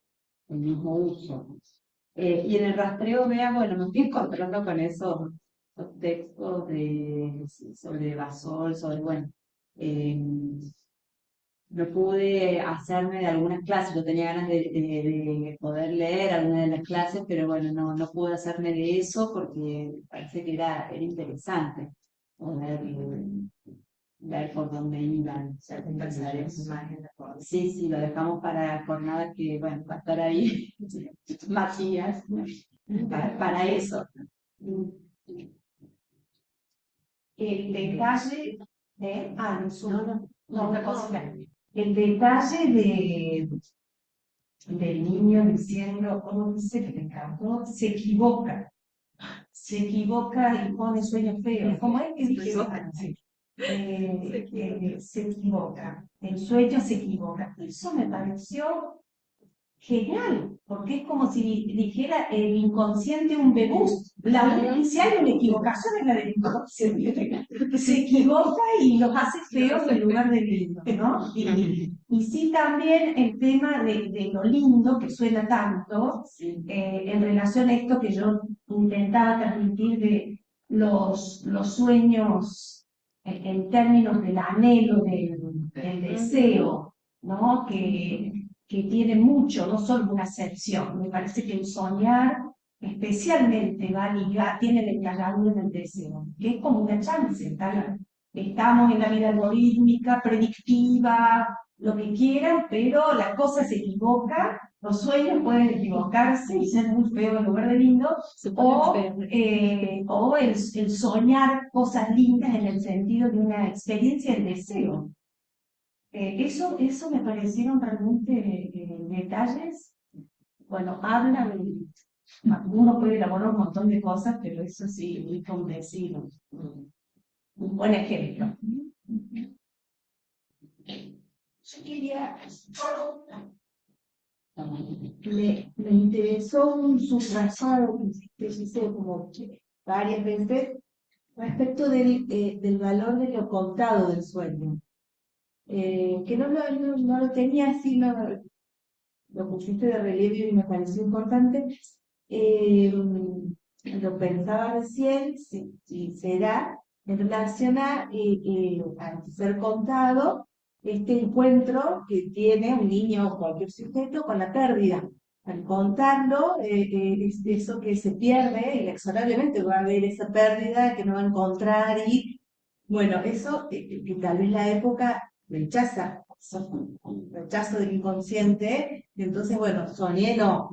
uso. Y en el rastreo, vea, bueno, me estoy encontrando con esos textos sobre Basol, sobre, bueno, no pude hacerme de algunas clases, yo tenía ganas de poder leer algunas de las clases, pero bueno, no pude hacerme de eso porque parece que era interesante poder ver por dónde iban. Sí, sí, lo dejamos para jornada que, bueno, va a estar ahí Matías, para eso. El detalle una cosa. El detalle del niño diciendo, ¿cómo dice que me encantó? Se equivoca y pone sueños feos. ¿Cómo es que dice? Se equivoca, el sueño se equivoca. Eso me pareció genial, porque es como si dijera el inconsciente un bebús. Si hay una equivocación es la del inconsciente. Se equivoca y los hace feos en lugar de lindo, ¿no? Y sí también el tema de lo lindo que suena tanto, en relación a esto que yo intentaba transmitir de los sueños en términos del anhelo, del deseo, ¿no? Que tiene mucho, no solo una acepción. Me parece que el soñar especialmente tiene la envergadura del deseo, que es como una chance, estamos en la vida algorítmica, predictiva, lo que quieran, pero la cosa se equivoca, los sueños pueden equivocarse y ser muy feos en lugar de lindo, o el soñar cosas lindas en el sentido de una experiencia de deseo. Eso me parecieron realmente detalles. Bueno, hablan, uno puede elaborar un montón de cosas, pero eso sí, es como decir, un buen ejemplo. Yo quería, me interesó un subrayado que hice como varias veces respecto del valor de lo contado del sueño. Que no lo tenía así, lo pusiste de relieve y me pareció importante. Lo pensaba recién, si será en relación a ser contado este encuentro que tiene un niño o cualquier sujeto con la pérdida. Al contarlo, es eso que se pierde, inexorablemente va a haber esa pérdida que no va a encontrar y, bueno, eso que tal vez la época rechaza, rechazo del inconsciente, y entonces, bueno, soñé, no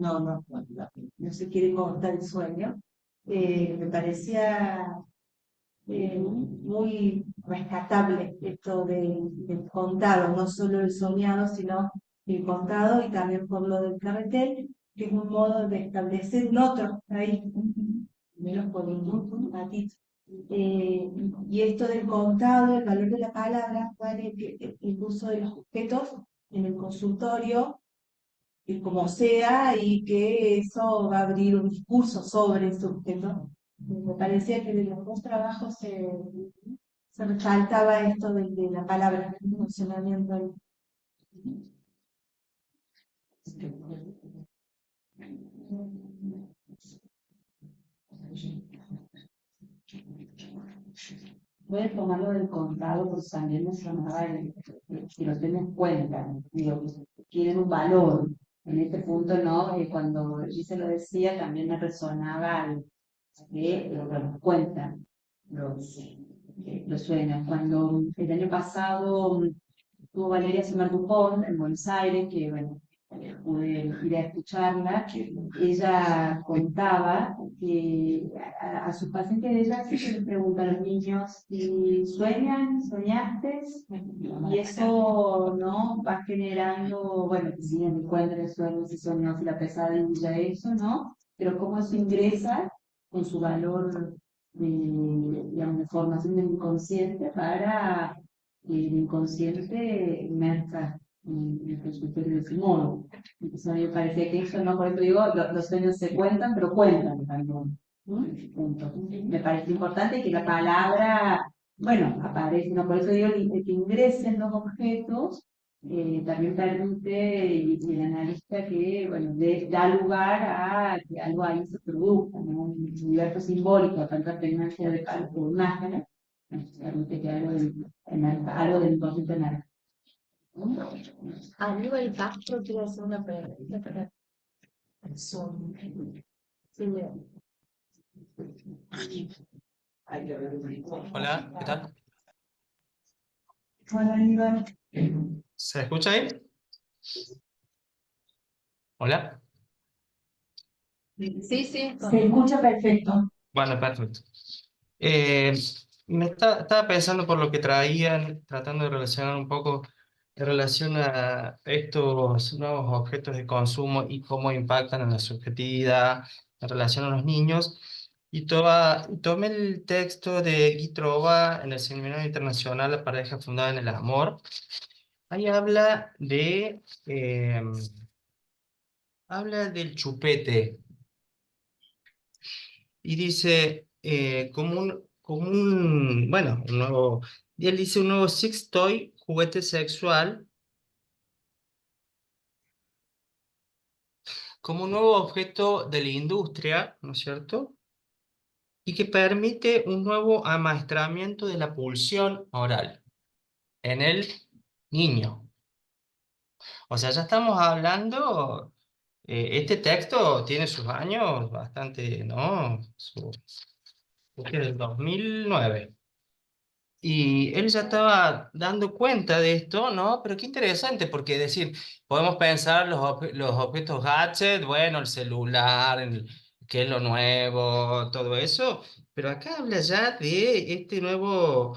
se quiere contar el sueño. Me parecía muy rescatable esto del contado, no solo el soñado, sino el contado y también por lo del carretel, que es un modo de establecer un otro ahí, menos por un ratito. Y esto del contado, el valor de la palabra, ¿vale? El uso de los objetos en el consultorio, y como sea, y que eso va a abrir un discurso sobre ese objeto. Me parecía que de los dos trabajos se resaltaba esto de la palabra, el funcionamiento. Voy a tomarlo del contado porque también me sonaba que lo tengan en cuenta, digo, que tienen un valor. En este punto, ¿no? Cuando Gise lo decía, también me resonaba que lo cuentan los sueños. Cuando el año pasado tuvo Valeria Simar Dupont en Buenos Aires, que bueno, pude ir a escucharla, ella contaba que a sus pacientes de ella siempre le preguntan a los niños si sueñan, soñaste, y eso no va generando, bueno, que si encuentran el sueño, si soñó, si la pesadilla, eso, ¿no? Pero cómo eso ingresa con su valor digamos, de formación del inconsciente para que el inconsciente emerja en el consultorio de ese modo. Entonces a mí me parecía que eso, no, por eso digo, los sueños se cuentan, pero cuentan también. ¿No? Punto. Me parece importante que la palabra, bueno, aparece, no, por eso digo que ingresen los objetos, también permite y el analista que, bueno, da lugar a que algo ahí se produzca, ¿no? Un universo simbólico, tanta tecnología de imágenes, permite que algo del inconsciente emerja. Aníbal Castro quiere hacer una pregunta para el Zoom. Sí, Hola, ¿qué tal? Hola, Aníbal. ¿Se escucha ahí? Hola. sí. Se escucha perfecto. Bueno, perfecto. Eh, estaba pensando por lo que traían, tratando de relacionar un poco en relación a estos nuevos objetos de consumo y cómo impactan en la subjetividad en relación a los niños. Y tomé el texto de Guy Trova en el Seminario Internacional La Pareja Fundada en el Amor. Ahí habla del chupete y dice bueno, y él dice un nuevo sex toy, juguete sexual, como un nuevo objeto de la industria, ¿no es cierto? Y que permite un nuevo amaestramiento de la pulsión oral en el niño. O sea, ya estamos hablando, este texto tiene sus años bastante, ¿no? Es del 2009. Y él ya estaba dando cuenta de esto, ¿no? Pero qué interesante, porque es decir, podemos pensar los objetos gadget, bueno, el celular, que es lo nuevo, todo eso, pero acá habla ya de este nuevo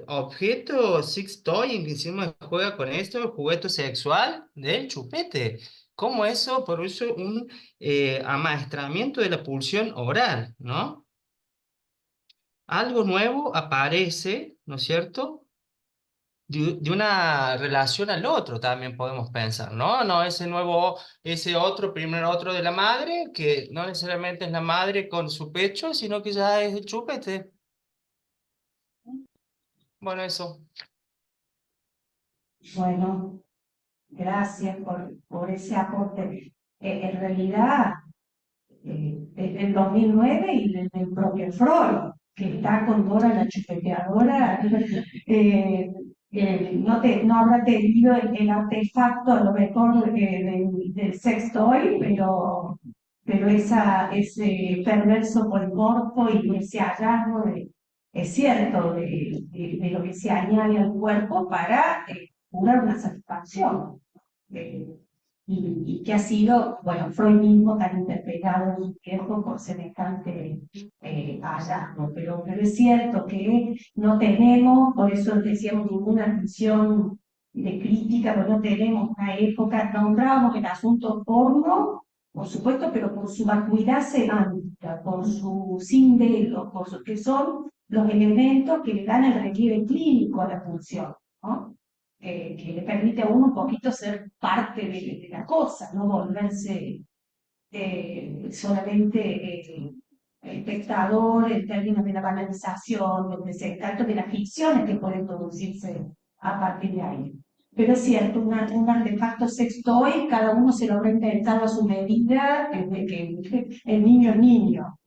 objeto, Six Toy, en que encima juega con esto, el juguete sexual del chupete. ¿Cómo eso por eso un amaestramiento de la pulsión oral, ¿no? Algo nuevo aparece, ¿no es cierto? De una relación al otro también podemos pensar, ¿no? No ese nuevo, ese otro, primero otro de la madre, que no necesariamente es la madre con su pecho, sino que ya es el chupete. Bueno, eso. Bueno, gracias por ese aporte. En realidad, desde el 2009 y desde el propio Freud, que está con Dora la chupeteadora, no habrá tenido el artefacto a lo mejor del sex toy, pero ese perverso polymorfo y ese hallazgo es cierto, de lo que se añade al cuerpo para curar una satisfacción. Eh, y que ha sido, bueno, Freud mismo tan interpretado en su tiempo por semejante hallazgo. Pero es cierto que no tenemos, por eso decíamos, ninguna visión de crítica, porque no tenemos una época, nombrábamos el asunto porno, por supuesto, pero por su vacuidad semántica, por su sin velo, por su, que son los elementos que le dan el relieve clínico a la función, ¿no? Que le permite a uno un poquito ser parte de la cosa, no volverse solamente espectador en términos de la banalización, del desencanto de las ficciones que pueden producirse a partir de ahí. Pero es cierto, un artefacto sextoy, cada uno se lo habrá inventado a su medida, desde que el niño es niño.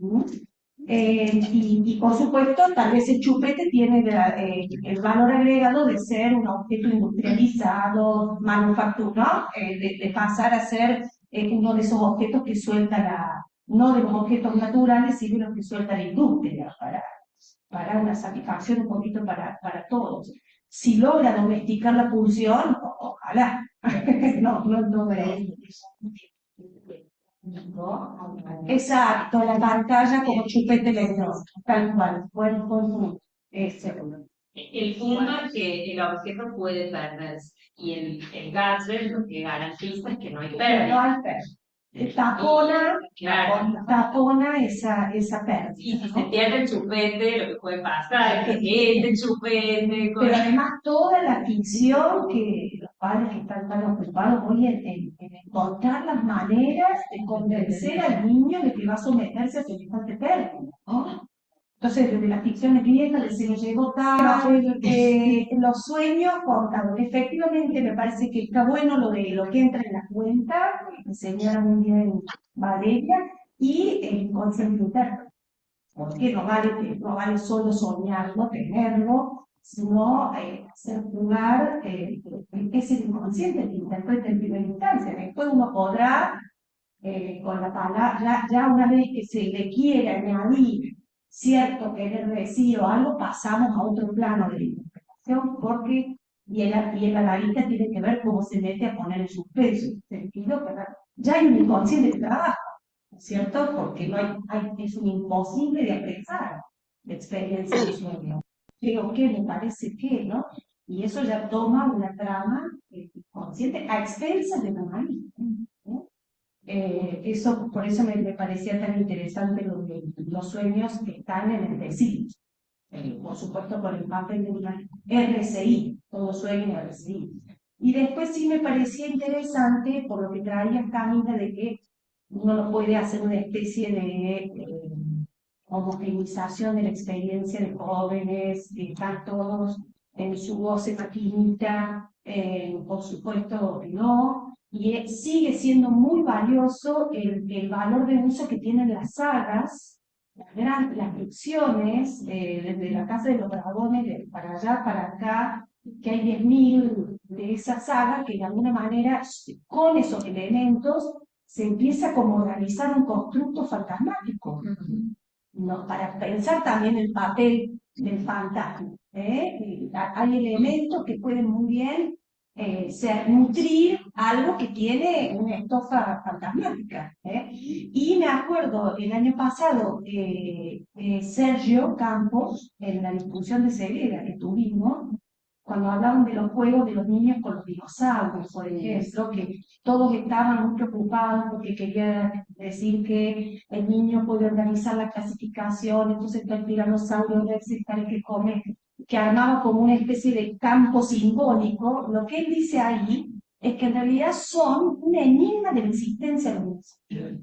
Y por supuesto, tal vez el chupete tiene el valor agregado de ser un objeto industrializado, manufacturado, de pasar a ser uno de esos objetos que suelta no de los objetos naturales, sino de los que suelta la industria, para una satisfacción un poquito para todos. Si logra domesticar la pulsión, ojalá. No veo. Exacto, la pantalla como chupete electrónico, tal cual. Bueno, ese. El punto es que el objeto puede perderse y el gadget lo que garantiza es que no hay No pérdida. hay pérdida. Tapona esa pérdida. Y si ¿no? se pierde el chupete, lo que puede pasar es que este chupete... Pero además toda la ficción que los padres que están tan ocupados hoy en encontrar las maneras de convencer al niño de que va a someterse a semejante pérdida, ¿no? Entonces, desde las ficciones griegas, de se lo llegó tarde, los sueños contados. Efectivamente, me parece que está bueno lo que entra en la cuenta, que señala muy bien Valeria, y el inconsciente interno. Porque no vale solo soñarlo, tenerlo, sino hacer jugar, es el inconsciente que interpreta en primera instancia. Después uno podrá, con la palabra, ya una vez que se le quiere añadir cierto querer decir o algo, pasamos a otro plano de la interpretación, porque, y el analista tiene que ver cómo se mete a poner en suspenso, en sentido, pero ya hay un inconsciente que trabaja, ¿cierto? Porque no es un imposible de expresar la experiencia del sueño. Creo que me parece que, ¿no? Y eso ya toma una trama consciente a expensas de la analista. Eso, por eso me parecía tan interesante los sueños que están en el decir. Por supuesto, con el papel de una RCI, todo sueño en RCI. Y después sí me parecía interesante, por lo que traía Camila, de que uno no puede hacer una especie de homogenización de la experiencia de jóvenes, que están todos en su voz maquinita, por supuesto no, y sigue siendo muy valioso el valor de uso que tienen las sagas, las ficciones, desde la Casa de los Dragones, para allá, para acá, que hay 10.000 de esa saga que de alguna manera, con esos elementos, se empieza como a organizar un constructo fantasmático, ¿no? Para pensar también el papel del fantasma. Hay elementos que pueden muy bien nutrir algo que tiene una estofa fantasmática. Y me acuerdo, el año pasado, Sergio Campos, en la discusión de ceguera que tuvimos, cuando hablaban de los juegos de los niños con los dinosaurios, por ejemplo, que todos estaban muy preocupados porque quería decir que el niño puede organizar la clasificación, entonces está el tiranosaurio rex, está el que come, que armaba como una especie de campo simbólico. Lo que él dice ahí es que en realidad son un enigma de la existencia de los dinosaurios.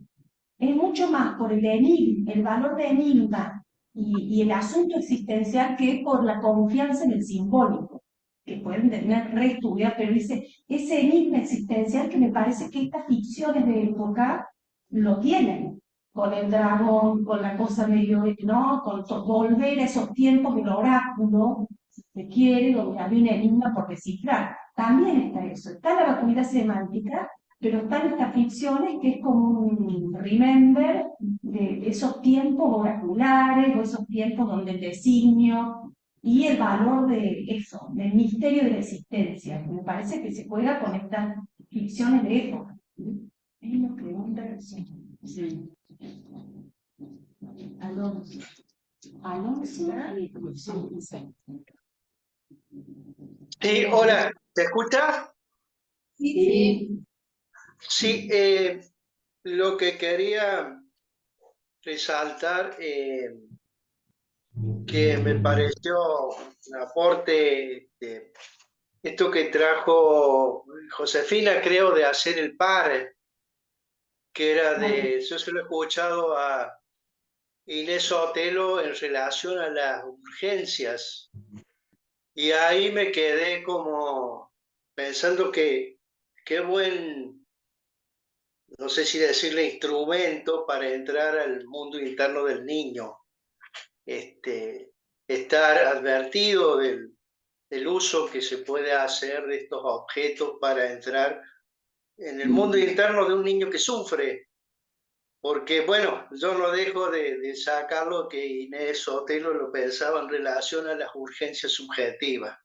Es mucho más por el enigma, el valor de enigma y el asunto existencial que por la confianza en el simbólico, que pueden tener reestudiar, pero ese enigma existencial que me parece que estas ficciones de época lo tienen, con el dragón, con la cosa medio, ¿no? Con volver a esos tiempos del oráculo, si se quiere, donde había un enigma por descifrar. También está eso, está la vacuidad semántica, pero están estas ficciones que es como un remember de esos tiempos oraculares, o esos tiempos donde el designio y el valor de eso, del misterio de la existencia. Me parece que se juega con estas ficciones de época. Hay una pregunta. Sí. Alonso. Sí, hola, ¿te escuchas? Sí. Sí, lo que quería resaltar, que me pareció un aporte, esto que trajo Josefina, creo, de hacer el par, que era yo se lo he escuchado a Inés Sotelo en relación a las urgencias, y ahí me quedé como pensando que qué buen, no sé si decirle instrumento para entrar al mundo interno del niño, estar advertido del uso que se puede hacer de estos objetos para entrar en el mundo interno de un niño que sufre. Porque, bueno, yo no dejo de sacarlo que Inés Sotelo lo pensaba en relación a las urgencias subjetivas.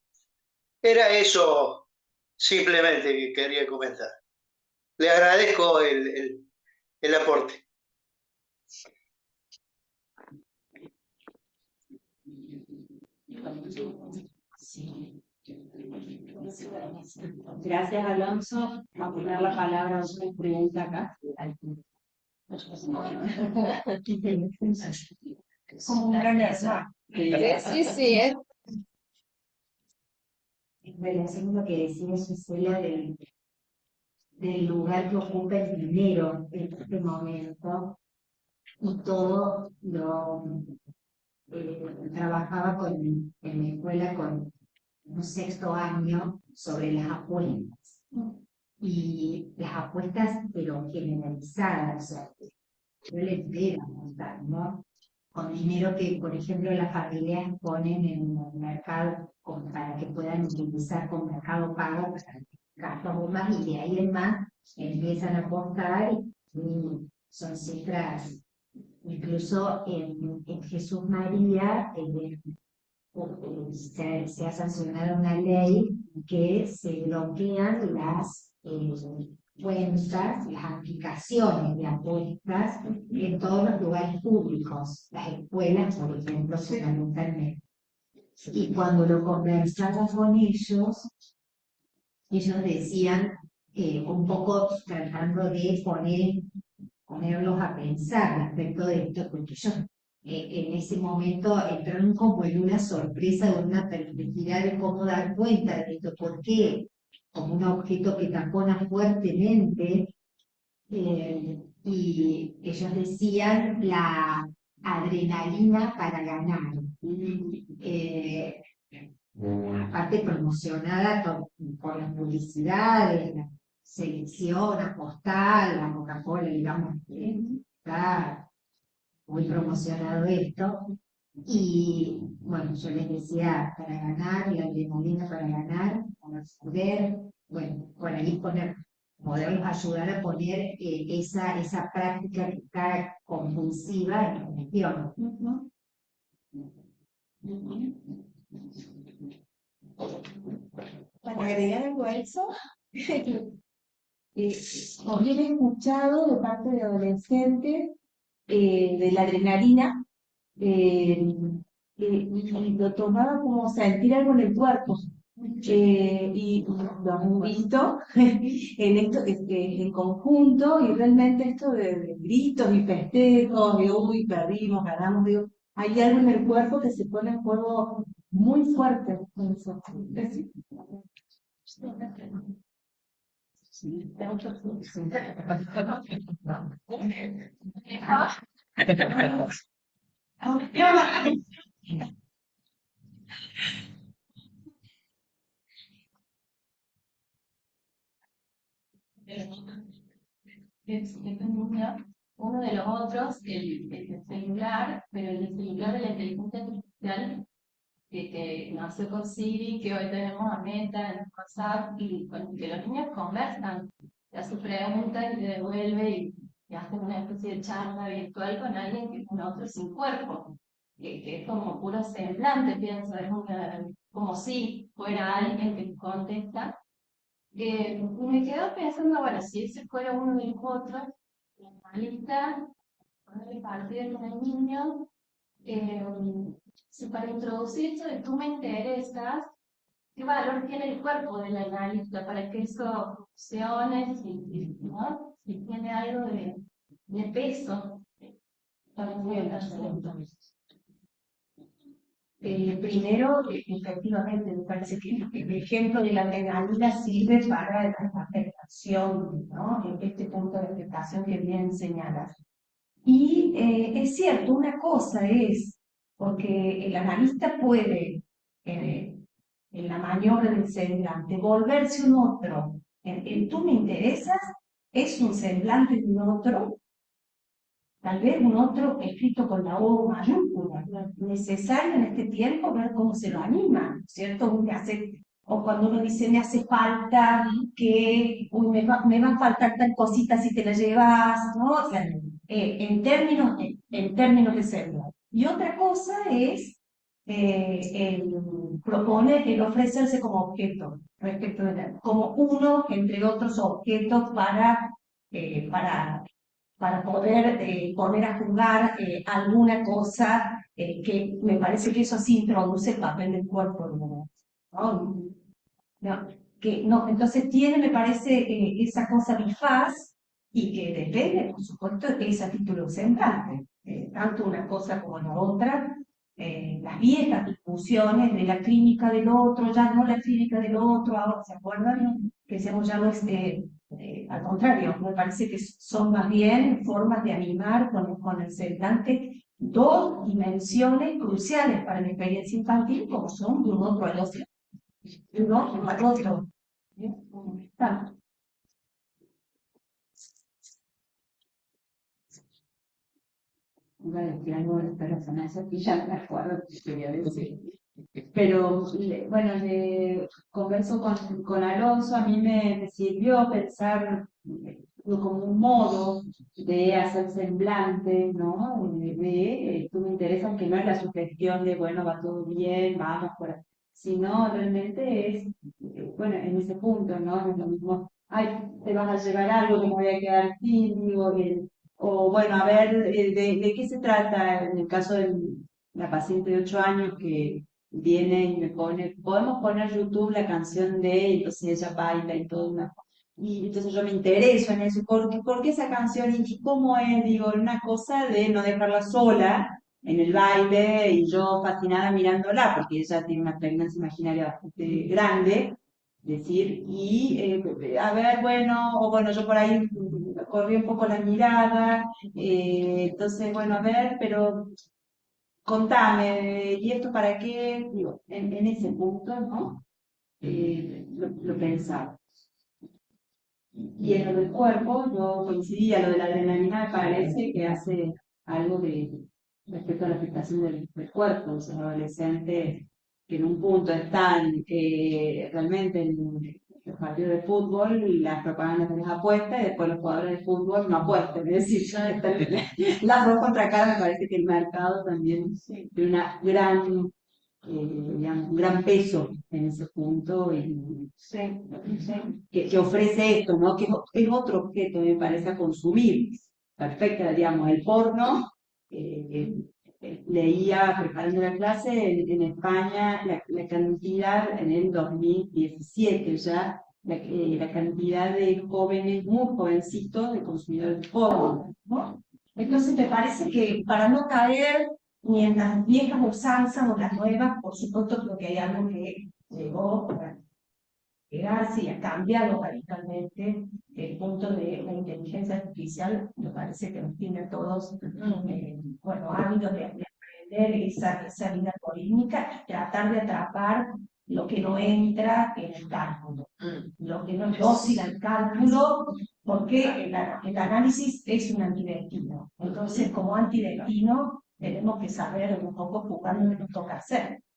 Era eso simplemente que quería comentar. Le agradezco el aporte. Gracias, Alonso. Va a poner la palabra a una pregunta acá. Como un gran hermano. Sí. En relación a lo que decía Gisela del lugar que ocupa el dinero en este momento, y todo lo trabajaba en la escuela con un sexto año sobre las apuestas. Y las apuestas, pero generalizadas, o sea, no le esperan montar, ¿no? Con dinero que, por ejemplo, las familias ponen en el mercado para que puedan utilizar con Mercado Pago para gastos más, y de ahí en más empiezan a apostar y son cifras. Incluso en Jesús María se ha sancionado una ley que se bloquean las cuentas, las aplicaciones de apuestas en todos los lugares públicos, las escuelas, por ejemplo, fundamentalmente. Y cuando lo conversaba con ellos decían, un poco tratando de ponerlos a pensar respecto de esto, porque ellos en ese momento entraron como en una sorpresa o en una perplejidad de cómo dar cuenta de esto, por qué como un objeto que tapona fuertemente, y ellos decían la adrenalina para ganar. Aparte promocionada por las publicidades, la selección, la postal, la Coca-Cola, digamos, está muy promocionado esto. Y bueno, yo les decía, para ganar, la adrenalina para ganar, para poder, bueno, por ahí poderlos ayudar a poner esa práctica que está compulsiva en cuestión. Para agregar algo a eso, también he escuchado de parte de adolescentes de la adrenalina eh, y lo tomaba como sentir algo en el cuerpo. Y lo hemos visto en esto en conjunto y realmente esto de gritos y festejos, de uy, perdimos, ganamos, digo, hay algo en el cuerpo que se pone en juego muy fuerte. Uno de los otros, el celular, pero el celular de la inteligencia artificial que nació con Siri, que hoy tenemos a Meta en WhatsApp, y con que los niños conversan, te hace preguntas y te devuelve y hace una especie de charla virtual con alguien que es un otro sin cuerpo, que es como puro semblante, pienso, es como si fuera alguien que te contesta. Y me quedo pensando, bueno, si ese fuera uno de los otros, la analista, ponerle partida con el niño, si para introducir esto de tú me interesas, ¿qué valor tiene el cuerpo del analista para que eso funcione? ¿No? Si tiene algo de peso. Primero, efectivamente, me parece que el ejemplo de la adrenalina sirve para la aceptación, ¿no? En este punto de aceptación que bien señalas. Y es cierto, una cosa es, porque el analista puede, en la maniobra del semblante, volverse un otro. El tú me interesas es un semblante de un otro, tal vez un otro escrito con la O mayúscula. Necesario en este tiempo ver cómo se lo anima, ¿cierto? O cuando uno dice, me hace falta que, uy, me va a faltar tal cosita si te la llevas, ¿no? O sea, en términos de celular. Y otra cosa es el ofrecerse como objeto, respecto como uno entre otros objetos para poder poner a jugar alguna cosa que me parece que eso sí introduce el papel del cuerpo, ¿no? No, que no, entonces tiene, me parece, esa cosa bifaz y que depende, por supuesto, de ese título semblante. Tanto una cosa como la otra, las viejas discusiones de la clínica del otro, ya no la clínica del otro, ahora, ¿se acuerdan? Que decíamos ya no es, al contrario, me parece que son más bien formas de animar con el semblante dos dimensiones cruciales para la experiencia infantil, como son de un otro al otro. No, al otro. Está. Iba a decir algo de esta resonancia y ya me acuerdo que quería decir. Pero bueno, converso con Alonso, a mí me sirvió pensar como un modo de hacer semblante, ¿no? Tú me interesas, que no es la sugestión de, bueno, va todo bien, vamos por ahí, sino realmente es, bueno, en ese punto, ¿no? No es lo mismo, ay, te vas a llevar algo que me voy a quedar sin, digo, o bueno, a ver, de qué se trata en el caso de la paciente de 8 años que viene y me pone, podemos poner YouTube la canción de, entonces ella baila y todo una. Y entonces yo me intereso en eso, ¿por qué esa canción? Y cómo es, digo, una cosa de no dejarla sola en el baile y yo fascinada mirándola, porque ella tiene una pregnancia imaginaria bastante grande, decir, y a ver, bueno, o bueno, yo por ahí corrí un poco la mirada, entonces, bueno, a ver, pero contame, ¿y esto para qué? Digo, en ese punto, ¿no? Lo pensaba. Y en lo del cuerpo, yo coincidía, lo de la adrenalina me parece que hace algo respecto a la afectación del cuerpo, los adolescentes que en un punto están realmente en los partidos de fútbol y las propagandas de las apuestas y después los jugadores de fútbol no apuestan, es decir, ya están las dos contra cara, me parece que el mercado también tiene una gran digamos, un gran peso en ese punto y que ofrece esto, ¿no? Que es otro objeto, me parece, a consumir. Perfecta, digamos, el porno. Leía, preparando la clase, en España la cantidad, en el 2017 ya, la cantidad de jóvenes, muy jovencitos, de consumidores de porno, ¿no? Entonces me parece que para no caer ni en las viejas usanzas o las nuevas, por supuesto creo que hay algo que llegó para quedarse y ha cambiado radicalmente el punto de la inteligencia artificial. Me parece que nos tiene a todos, bueno, ávidos de aprender esa vida algorítmica y tratar de atrapar lo que no entra en el cálculo, lo que no es dócil al cálculo, porque el análisis es un antidestino. Entonces, como antidestino, tenemos que saber un poco jugar lo que nos toca hacer.